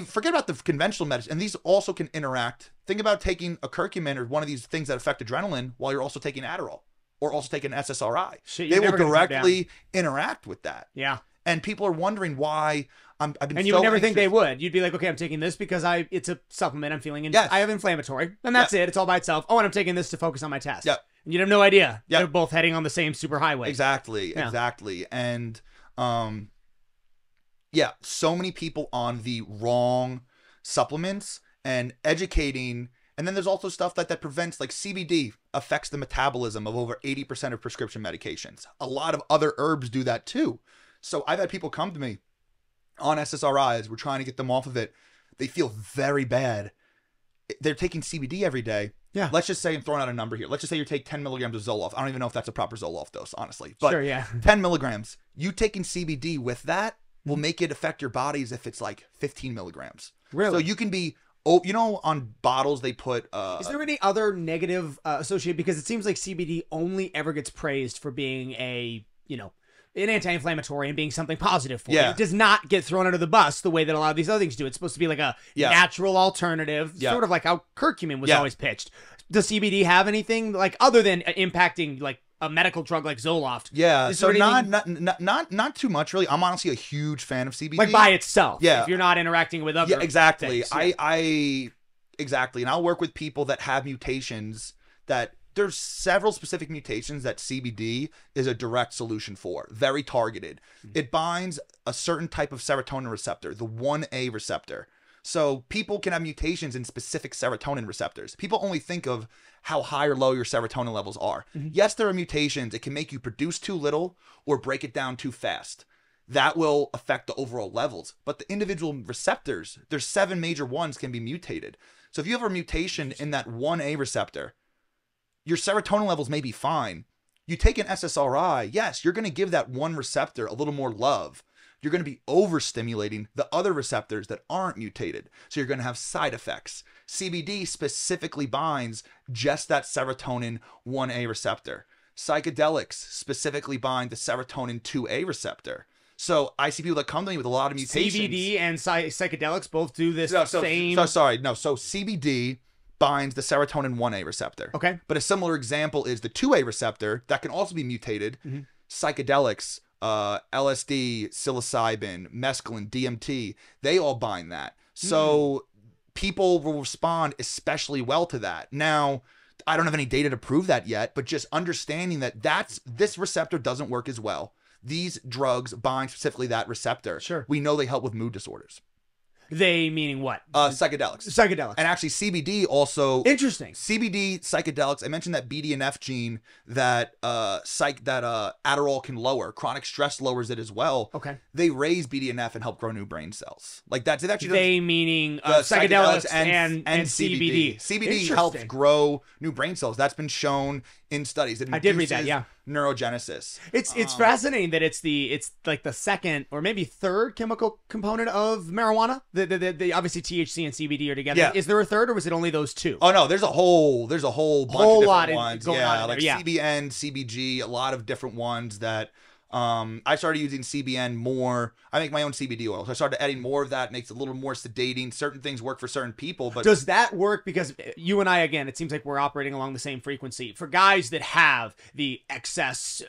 forget about the conventional medicine. And these also can interact. Think about taking a curcumin or one of these things that affect adrenaline while you're also taking Adderall or also taking SSRI. They will directly interact with that. Yeah. And people are wondering why I've been. And you would never think they would. You'd be like, okay, I'm taking this because it's a supplement I'm feeling, and I have inflammatory, and that's it. It's all by itself. Oh, and I'm taking this to focus on my test. Yep. And you'd have no idea. Yep. They're both heading on the same superhighway. Exactly. And so many people on the wrong supplements and educating. And then there's also stuff that prevents, like CBD affects the metabolism of over 80% of prescription medications. A lot of other herbs do that too. So I've had people come to me on SSRIs. We're trying to get them off of it. They feel very bad. They're taking CBD every day. Yeah. Let's just say, I'm throwing out a number here. Let's just say you take 10 milligrams of Zoloft. I don't even know if that's a proper Zoloft dose, honestly. But sure, yeah. 10 milligrams. You taking CBD with that will make it affect your body as if it's like 15 milligrams. Really? So you can be, on bottles they put... Is there any other negative associated? Because it seems like CBD only ever gets praised for being an anti-inflammatory and being something positive for you. It does not get thrown under the bus the way that a lot of these other things do. It's supposed to be like a natural alternative, sort of like how curcumin was always pitched. Does CBD have anything like other than impacting like a medical drug like Zoloft? Yeah, so not too much really. I'm honestly a huge fan of CBD. Like by itself. Yeah, if you're not interacting with other. Yeah, exactly. Things. Exactly, and I'll work with people that have mutations that. There's several specific mutations that CBD is a direct solution for, very targeted. It binds a certain type of serotonin receptor, the 1A receptor. So people can have mutations in specific serotonin receptors. People only think of how high or low your serotonin levels are. Yes, there are mutations. It can make you produce too little or break it down too fast. That will affect the overall levels. But the individual receptors, there's 7 major ones can be mutated. So if you have a mutation in that 1A receptor, your serotonin levels may be fine. You take an SSRI, yes, you're going to give that one receptor a little more love. You're going to be overstimulating the other receptors that aren't mutated. So you're going to have side effects. CBD specifically binds just that serotonin 1A receptor. Psychedelics specifically bind the serotonin 2A receptor. So I see people that come to me with a lot of mutations. CBD and psychedelics both do this same... So CBD binds the serotonin 1A receptor. Okay. But a similar example is the 2A receptor that can also be mutated. Psychedelics, LSD, psilocybin, mescaline, DMT, they all bind that. So people will respond especially well to that. Now, I don't have any data to prove that yet, but just understanding that this receptor doesn't work as well. These drugs bind specifically that receptor. Sure. We know they help with mood disorders. They meaning what? Psychedelics. Psychedelics. And actually CBD also. Interesting. CBD, psychedelics. I mentioned that BDNF gene that Adderall can lower. Chronic stress lowers it as well. Okay. They raise BDNF and help grow new brain cells. Like that's it. Actually, They meaning psychedelics and CBD. CBD helps grow new brain cells. That's been shown in studies. I did read that. Yeah. Neurogenesis. It's fascinating that it's like the second or maybe third chemical component of marijuana. The obviously THC and CBD are together. Yeah. Is there a third, or was it only those two? Oh no, there's a whole bunch of different lot ones. going on in like there, yeah. CBN, CBG, a lot of different ones that I started using CBN more. I make my own CBD oil. So I started adding more of that. Makes it a little more sedating. Certain things work for certain people, but Does that work? Because you and I, again, it seems like we're operating along the same frequency. For guys that have the excess,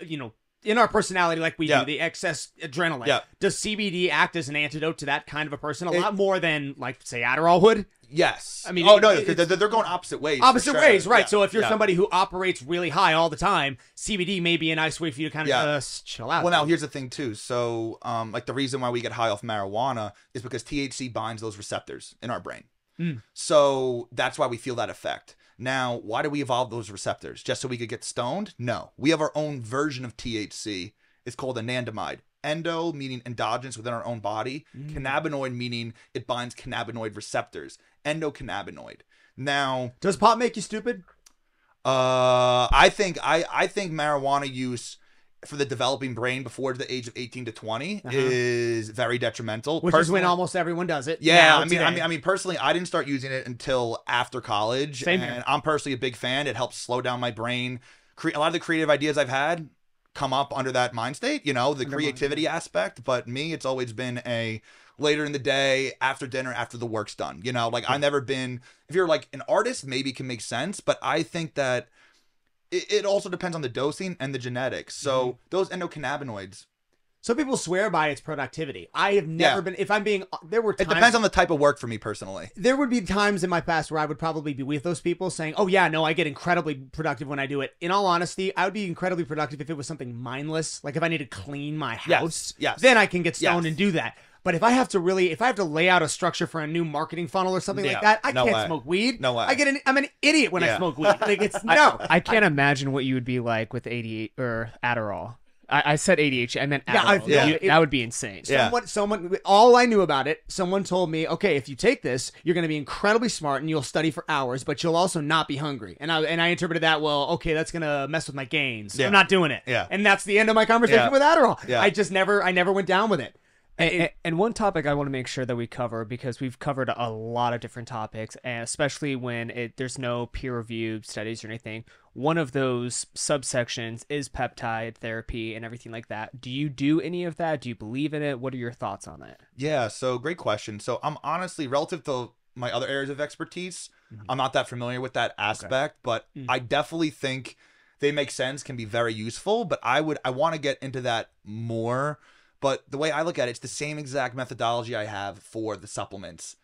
in our personality like we do, the excess adrenaline, does CBD act as an antidote to that kind of a person? A lot more than, like, say, Adderall would? Yes. I mean, they're going opposite ways. Opposite ways, right. Yeah. So if you're somebody who operates really high all the time, CBD may be a nice way for you to kind of chill out. Well, now here's the thing too. So, like the reason why we get high off marijuana is because THC binds those receptors in our brain. So that's why we feel that effect. Now, why do we evolve those receptors? Just so we could get stoned? No. We have our own version of THC. It's called anandamide. Endo meaning endogenous within our own body. Cannabinoid meaning it binds cannabinoid receptors. Endocannabinoid. Now, does pot make you stupid? I think marijuana use for the developing brain before the age of 18 to 20 is very detrimental. Which is when almost everyone does it. Yeah, I mean, personally, I didn't start using it until after college. Same and here. I'm personally a big fan. It helps slow down my brain. A lot of the creative ideas I've had come up under that mind state, the creativity aspect. But me, it's always been a later in the day, after dinner, after the work's done. I've never been, if you're like an artist, maybe it can make sense. But I think that it also depends on the dosing and the genetics. So those endocannabinoids. Some people swear by its productivity. I have never been, if I'm being, there were times. It depends on the type of work for me personally. There would be times in my past where I would probably be with those people saying, oh yeah, no, I get incredibly productive when I do it. In all honesty, I would be incredibly productive if it was something mindless. Like if I need to clean my house, then I can get stoned and do that. But if I have to lay out a structure for a new marketing funnel or something like that, I can't smoke weed. No way. I'm an idiot when I smoke weed. Like it's I can't imagine what you would be like with ADHD or Adderall. I said ADHD. I meant Adderall. That would be insane. Someone, all I knew about it, someone told me, okay, if you take this, you're going to be incredibly smart and you'll study for hours, but you'll also not be hungry. And I interpreted that, well, okay, that's going to mess with my gains. I'm not doing it. And that's the end of my conversation with Adderall. I never went down with it. And one topic I want to make sure that we cover, because we've covered a lot of different topics, and especially when there's no peer-reviewed studies or anything, one of those subsections is peptide therapy and everything like that. Do you do any of that? Do you believe in it? What are your thoughts on it? Yeah, so great question. So I'm honestly, relative to my other areas of expertise, I'm not that familiar with that aspect, but I definitely think they make sense, can be very useful, but I want to get into that more. But the way I look at it, it's the same exact methodology I have for the supplements.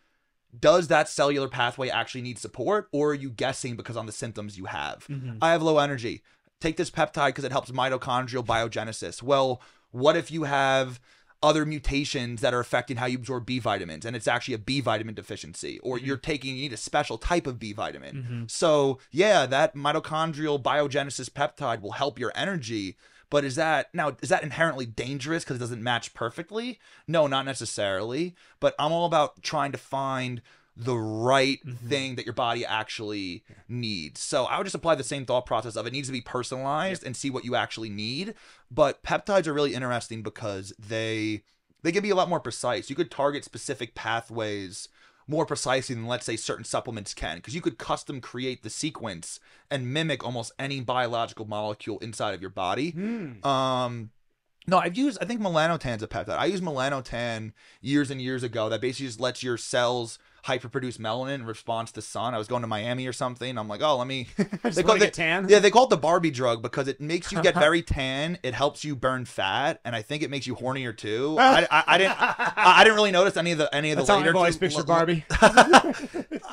Does that cellular pathway actually need support, or are you guessing because on the symptoms you have? I have low energy. Take this peptide because it helps mitochondrial biogenesis. Well, what if you have other mutations that are affecting how you absorb B vitamins, and it's actually a B vitamin deficiency, or you need a special type of B vitamin. So yeah, that mitochondrial biogenesis peptide will help your energy. But is that inherently dangerous because it doesn't match perfectly? No, not necessarily. But I'm all about trying to find the right thing that your body actually needs. So I would just apply the same thought process of it needs to be personalized and see what you actually need. But peptides are really interesting because they can be a lot more precise. You could target specific pathways more precisely than, let's say, certain supplements can, because you could custom create the sequence and mimic almost any biological molecule inside of your body. No, I think melanotan's a peptide. I used melanotan years and years ago that basically just lets your cells hyperproduce melanin in response to sun. I was going to Miami or something. I'm like, oh, let me. They call it tan. Yeah, they call it the Barbie drug because it makes you get very tan. It helps you burn fat, and I think it makes you hornier too. I didn't really notice any of the That's later. I've always pictured Barbie.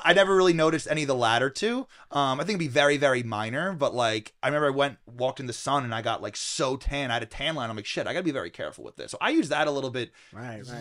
I never really noticed any of the latter two. I think it'd be very, very minor, but like I remember I walked in the sun and I got like so tan. I had a tan line. I'm like, shit, I gotta be very careful with this. So I used that a little bit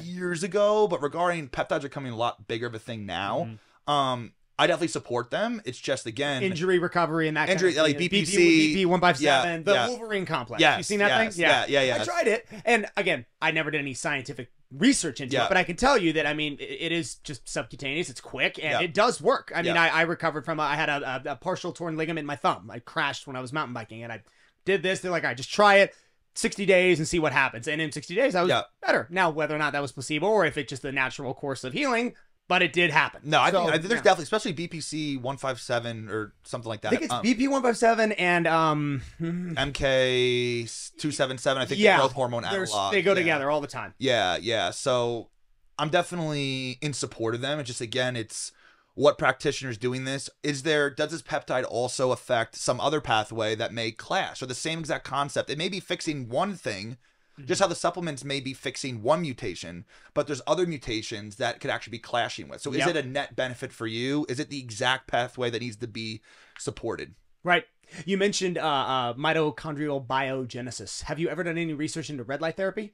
years ago, but regarding peptides are coming a lot bigger of a thing now. I definitely support them. It's just again injury recovery and that injury kind of like BPC, BP 157, the Wolverine complex. Yes, you seen that thing? Yeah. I tried it, and again, I never did any scientific research into it, but I can tell you that I mean it is just subcutaneous. It's quick and it does work. I mean, I recovered from I had a partial torn ligament in my thumb. I crashed when I was mountain biking, and I did this. They're like, all right, just try it. 60 days and see what happens. And in 60 days, I was better. Now, whether or not that was placebo or if it's just the natural course of healing, but it did happen. No, I think there's definitely, especially BPC 157 or something like that. I think it's BP 157 and MK 277. I think the growth hormone analog. They go together all the time. Yeah. So I'm definitely in support of them. It's just again, it's what practitioners doing this. Does this peptide also affect some other pathway that may clash or the same exact concept? It may be fixing one thing. Just how the supplements may be fixing one mutation, but there's other mutations that could actually be clashing with. So is it a net benefit for you? Is it the exact pathway that needs to be supported? Right. You mentioned mitochondrial biogenesis. Have you ever done any research into red light therapy?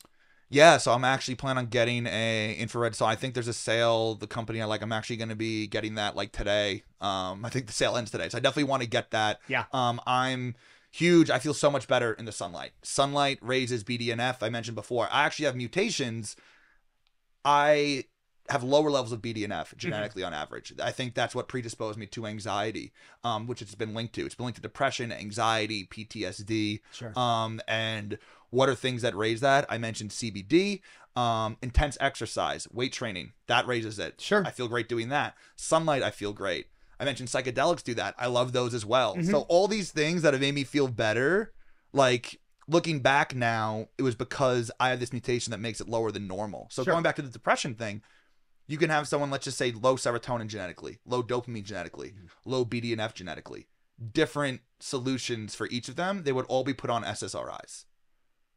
Yeah, so I'm actually planning on getting a infrared. So I think there's a sale. The company I like, I'm actually going to be getting that like today. I think the sale ends today, so I definitely want to get that. Yeah. I'm huge. I feel so much better in the sunlight. Sunlight raises BDNF. I mentioned before. I actually have mutations. I have lower levels of BDNF genetically on average. I think that's what predisposed me to anxiety, which it's been linked to. It's been linked to depression, anxiety, PTSD. Sure. And what are things that raise that? I mentioned CBD, intense exercise, weight training. That raises it. Sure. I feel great doing that. Sunlight, I feel great. I mentioned psychedelics do that. I love those as well. So all these things that have made me feel better, like looking back now, it was because I have this mutation that makes it lower than normal. So going back to the depression thing, you can have someone, let's just say low serotonin genetically, low dopamine genetically, low BDNF genetically, different solutions for each of them. They would all be put on SSRIs.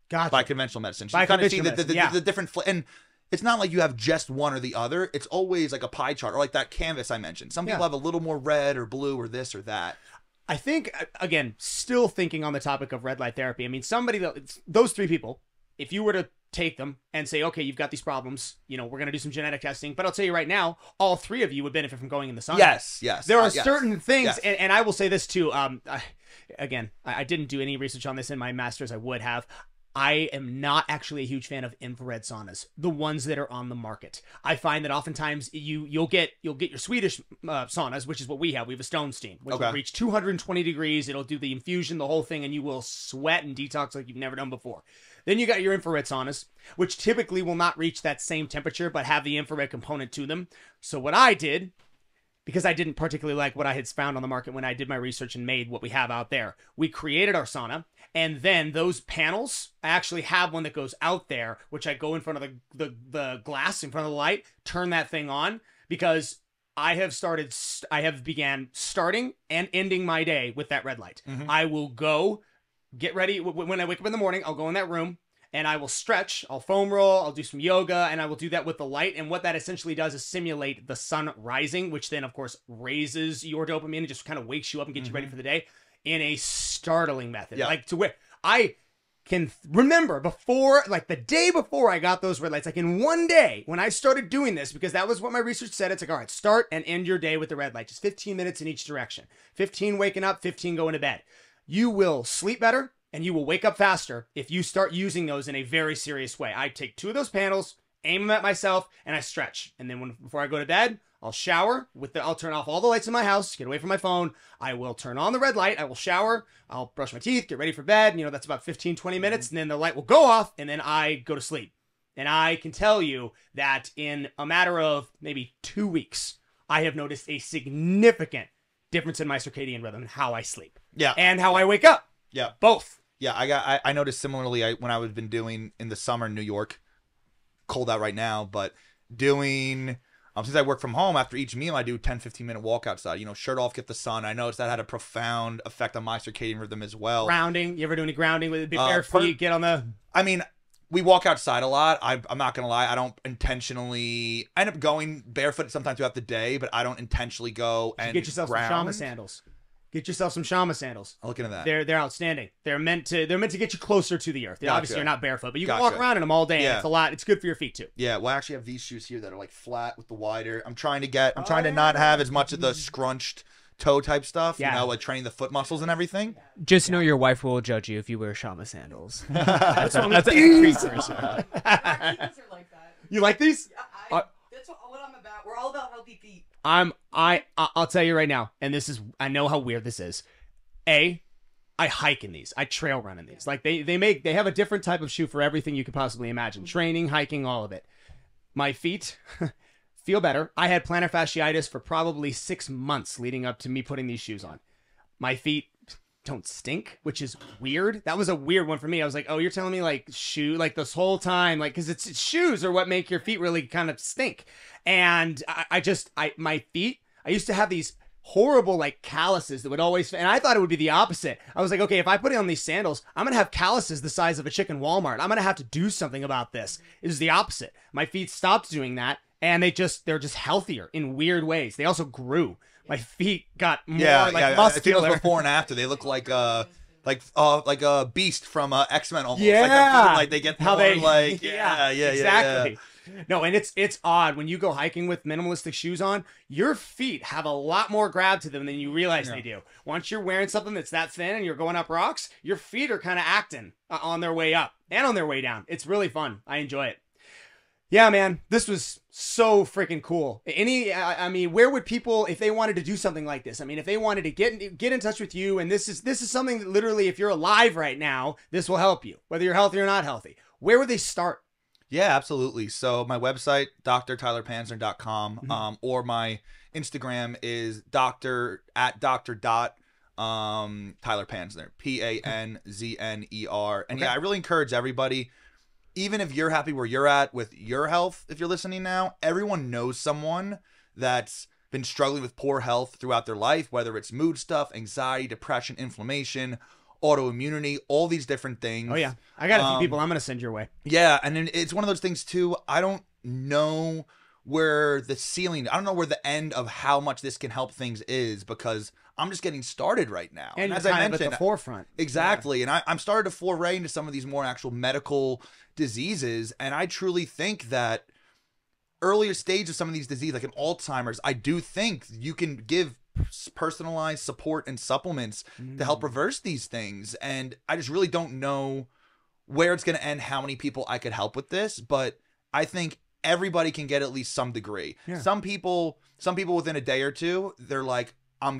Gotcha. By conventional medicine. So you kind of see the different, and it's not like you have just one or the other. It's always like a pie chart or like that canvas I mentioned. Some people have a little more red or blue or this or that. I think, again, still thinking on the topic of red light therapy. I mean, those three people, if you were to take them and say, okay, you've got these problems, we're going to do some genetic testing, but I'll tell you right now, all three of you would benefit from going in the sun. Yes. There are certain things, and I will say this too. I didn't do any research on this in my master's. I would have. I am not actually a huge fan of infrared saunas, the ones that are on the market. I find that oftentimes you'll get your Swedish saunas, which is what we have. We have a stone steam, which will reach 220 degrees. It'll do the infusion, the whole thing, and you will sweat and detox like you've never done before. Then you got your infrared saunas, which typically will not reach that same temperature, but have the infrared component to them. So what I did, because I didn't particularly like what I had found on the market when I did my research and made what we have out there, we created our sauna. And then those panels, I actually have one that goes out there, which I go in front of the glass, in front of the light, turn that thing on, because I have began starting and ending my day with that red light. I will go get ready. When I wake up in the morning, I'll go in that room and I will stretch, I'll foam roll, I'll do some yoga, and I will do that with the light. And what that essentially does is simulate the sun rising, which then, of course, raises your dopamine and just kind of wakes you up and gets you ready for the day in a startling method. Like to where I can remember before, like the day before I got those red lights, like in one day when I started doing this, because that was what my research said. It's like, all right, start and end your day with the red light, just 15 minutes in each direction, 15 waking up, 15 going to bed. You will sleep better and you will wake up faster if you start using those in a very serious way. I take 2 of those panels, aim them at myself, and I stretch. And then before I go to bed, I'll shower I'll turn off all the lights in my house, get away from my phone. I will turn on the red light. I will shower. I'll brush my teeth, get ready for bed. That's about 15, 20 minutes. And then the light will go off and then I go to sleep. And I can tell you that in a matter of maybe 2 weeks, I have noticed a significant difference in my circadian rhythm and how I sleep. Yeah. And how I wake up. Yeah. Both. Yeah. I noticed similarly when I was been doing in the summer in New York, cold out right now, but doing Since I work from home, after each meal, I do 10-15 minute walk outside. You know, shirt off, get the sun. I noticed that had a profound effect on my circadian rhythm as well. Grounding. You ever do any grounding with bare feet? Get on the... I mean, we walk outside a lot. I'm not going to lie. I don't intentionally... I end up going barefoot sometimes throughout the day, but I don't intentionally go and get yourself ground. some Shama sandals. Get yourself some Shama sandals. I'll look into that. They're outstanding. They're meant to get you closer to the earth. Gotcha. Obviously, you're not barefoot, but you can Gotcha. walk around in them all day. Yeah. And it's a lot. It's good for your feet too. Yeah, well, I actually have these shoes here that are like flat with the wider. I'm trying to not have as much of the scrunched toe type stuff, Yeah. you know, like training the foot muscles and everything. Just know your wife will judge you if you wear Shama sandals. That's Our heels are like that. You like these? Yeah, that's what I'm about. We're all about healthy feet. I'll tell you right now, and this is, I know how weird this is. I hike in these. I trail run in these. Like they have a different type of shoe for everything you could possibly imagine. Training, hiking, all of it. My feet feel better. I had plantar fasciitis for probably 6 months leading up to me putting these shoes on. My feet don't stink, which is weird. That was a weird one for me. I was like, oh, you're telling me like this whole time, like, because it's shoes are what make your feet really kind of stink. And my feet, I used to have these horrible like calluses that would always, and I thought it would be the opposite. I was like, okay, if I put on these sandals, I'm gonna have calluses the size of a chicken Walmart. I'm gonna have to do something about this. It was the opposite. My feet stopped doing that, and they're just healthier in weird ways. They also grew. My feet got more muscular. I think those before and after. They look like a beast from X-Men almost. Yeah, like they get how more, they like exactly. Yeah. No, and it's odd when you go hiking with minimalistic shoes on. Your feet have a lot more grab to them than you realize they do. Once you're wearing something that's that thin and you're going up rocks, your feet are kind of acting on their way up and on their way down. It's really fun. I enjoy it. Yeah, man, this was so freaking cool. I mean, where would people, if they wanted to do something like this? I mean, if they wanted to get in touch with you, and this is something that literally, if you're alive right now, this will help you, whether you're healthy or not healthy. Where would they start? Yeah, absolutely. So my website, drtylerpanzner.com, or my Instagram is Tyler Panzner, Panzner. And yeah, I really encourage everybody, even if you're happy where you're at with your health, if you're listening now, everyone knows someone that's been struggling with poor health throughout their life, whether it's mood stuff, anxiety, depression, inflammation, autoimmunity, all these different things. Oh yeah, I got a few people I'm gonna send your way. Yeah, and then it's one of those things too. I don't know where the ceiling, I don't know where the end of how much this can help things is, because I'm just getting started right now. And as I I mentioned, at the forefront. Exactly. Yeah. And I'm starting to foray into some of these more actual medical diseases, and I truly think that earlier stage of some of these diseases, like in Alzheimer's, I do think you can give personalized support and supplements to help reverse these things. And I just really don't know where it's going to end, how many people I could help with this, but I think everybody can get at least some degree. Yeah. Some people within a day or two, they're like,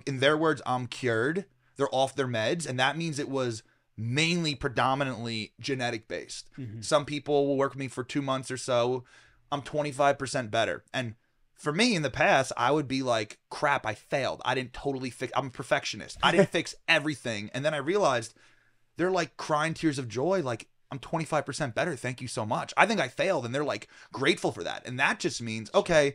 in their words, I'm cured. They're off their meds, and that means it was mainly predominantly genetic based. Some people will work with me for 2 months or so. I'm 25% better. And for me in the past, I would be like, crap, I failed. I didn't totally fix, I'm a perfectionist. I didn't fix everything. And then I realized they're like crying tears of joy. Like, I'm 25% better. Thank you so much. I think I failed. And they're like grateful for that. And that just means, okay,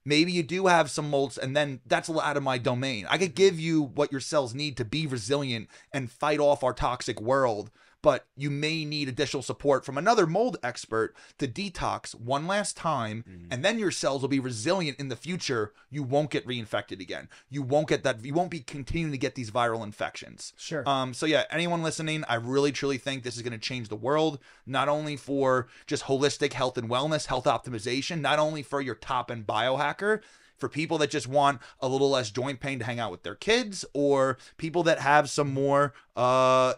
maybe you do have some molds, and then that's out of my domain. I could give you what your cells need to be resilient and fight off our toxic world, but you may need additional support from another mold expert to detox one last time, and then your cells will be resilient in the future. You won't get reinfected again. You won't get that. You won't be continuing to get these viral infections. Sure. So yeah, anyone listening, I really truly think this is going to change the world, not only for just holistic health and wellness, health optimization, not only for your top-end biohacker, for people that just want a little less joint pain to hang out with their kids, or people that have some more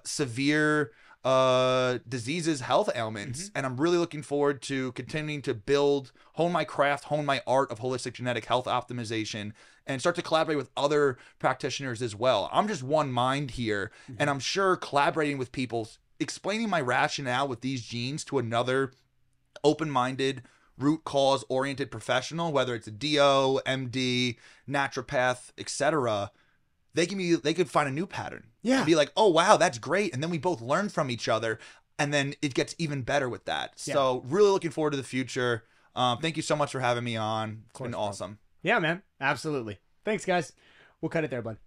severe diseases, health ailments. And I'm really looking forward to continuing to hone my craft, hone my art of holistic genetic health optimization, and start to collaborate with other practitioners as well. I'm just one mind here, and I'm sure collaborating with people, explaining my rationale with these genes to another open-minded, root cause oriented professional, whether it's a DO, MD, naturopath, etc., they could find a new pattern. Yeah. And be like, oh wow, that's great. And then we both learn from each other, and then it gets even better with that. So really looking forward to the future. Thank you so much for having me on. It's been bro. awesome. Yeah, man. Absolutely. Thanks, guys. We'll cut it there, bud.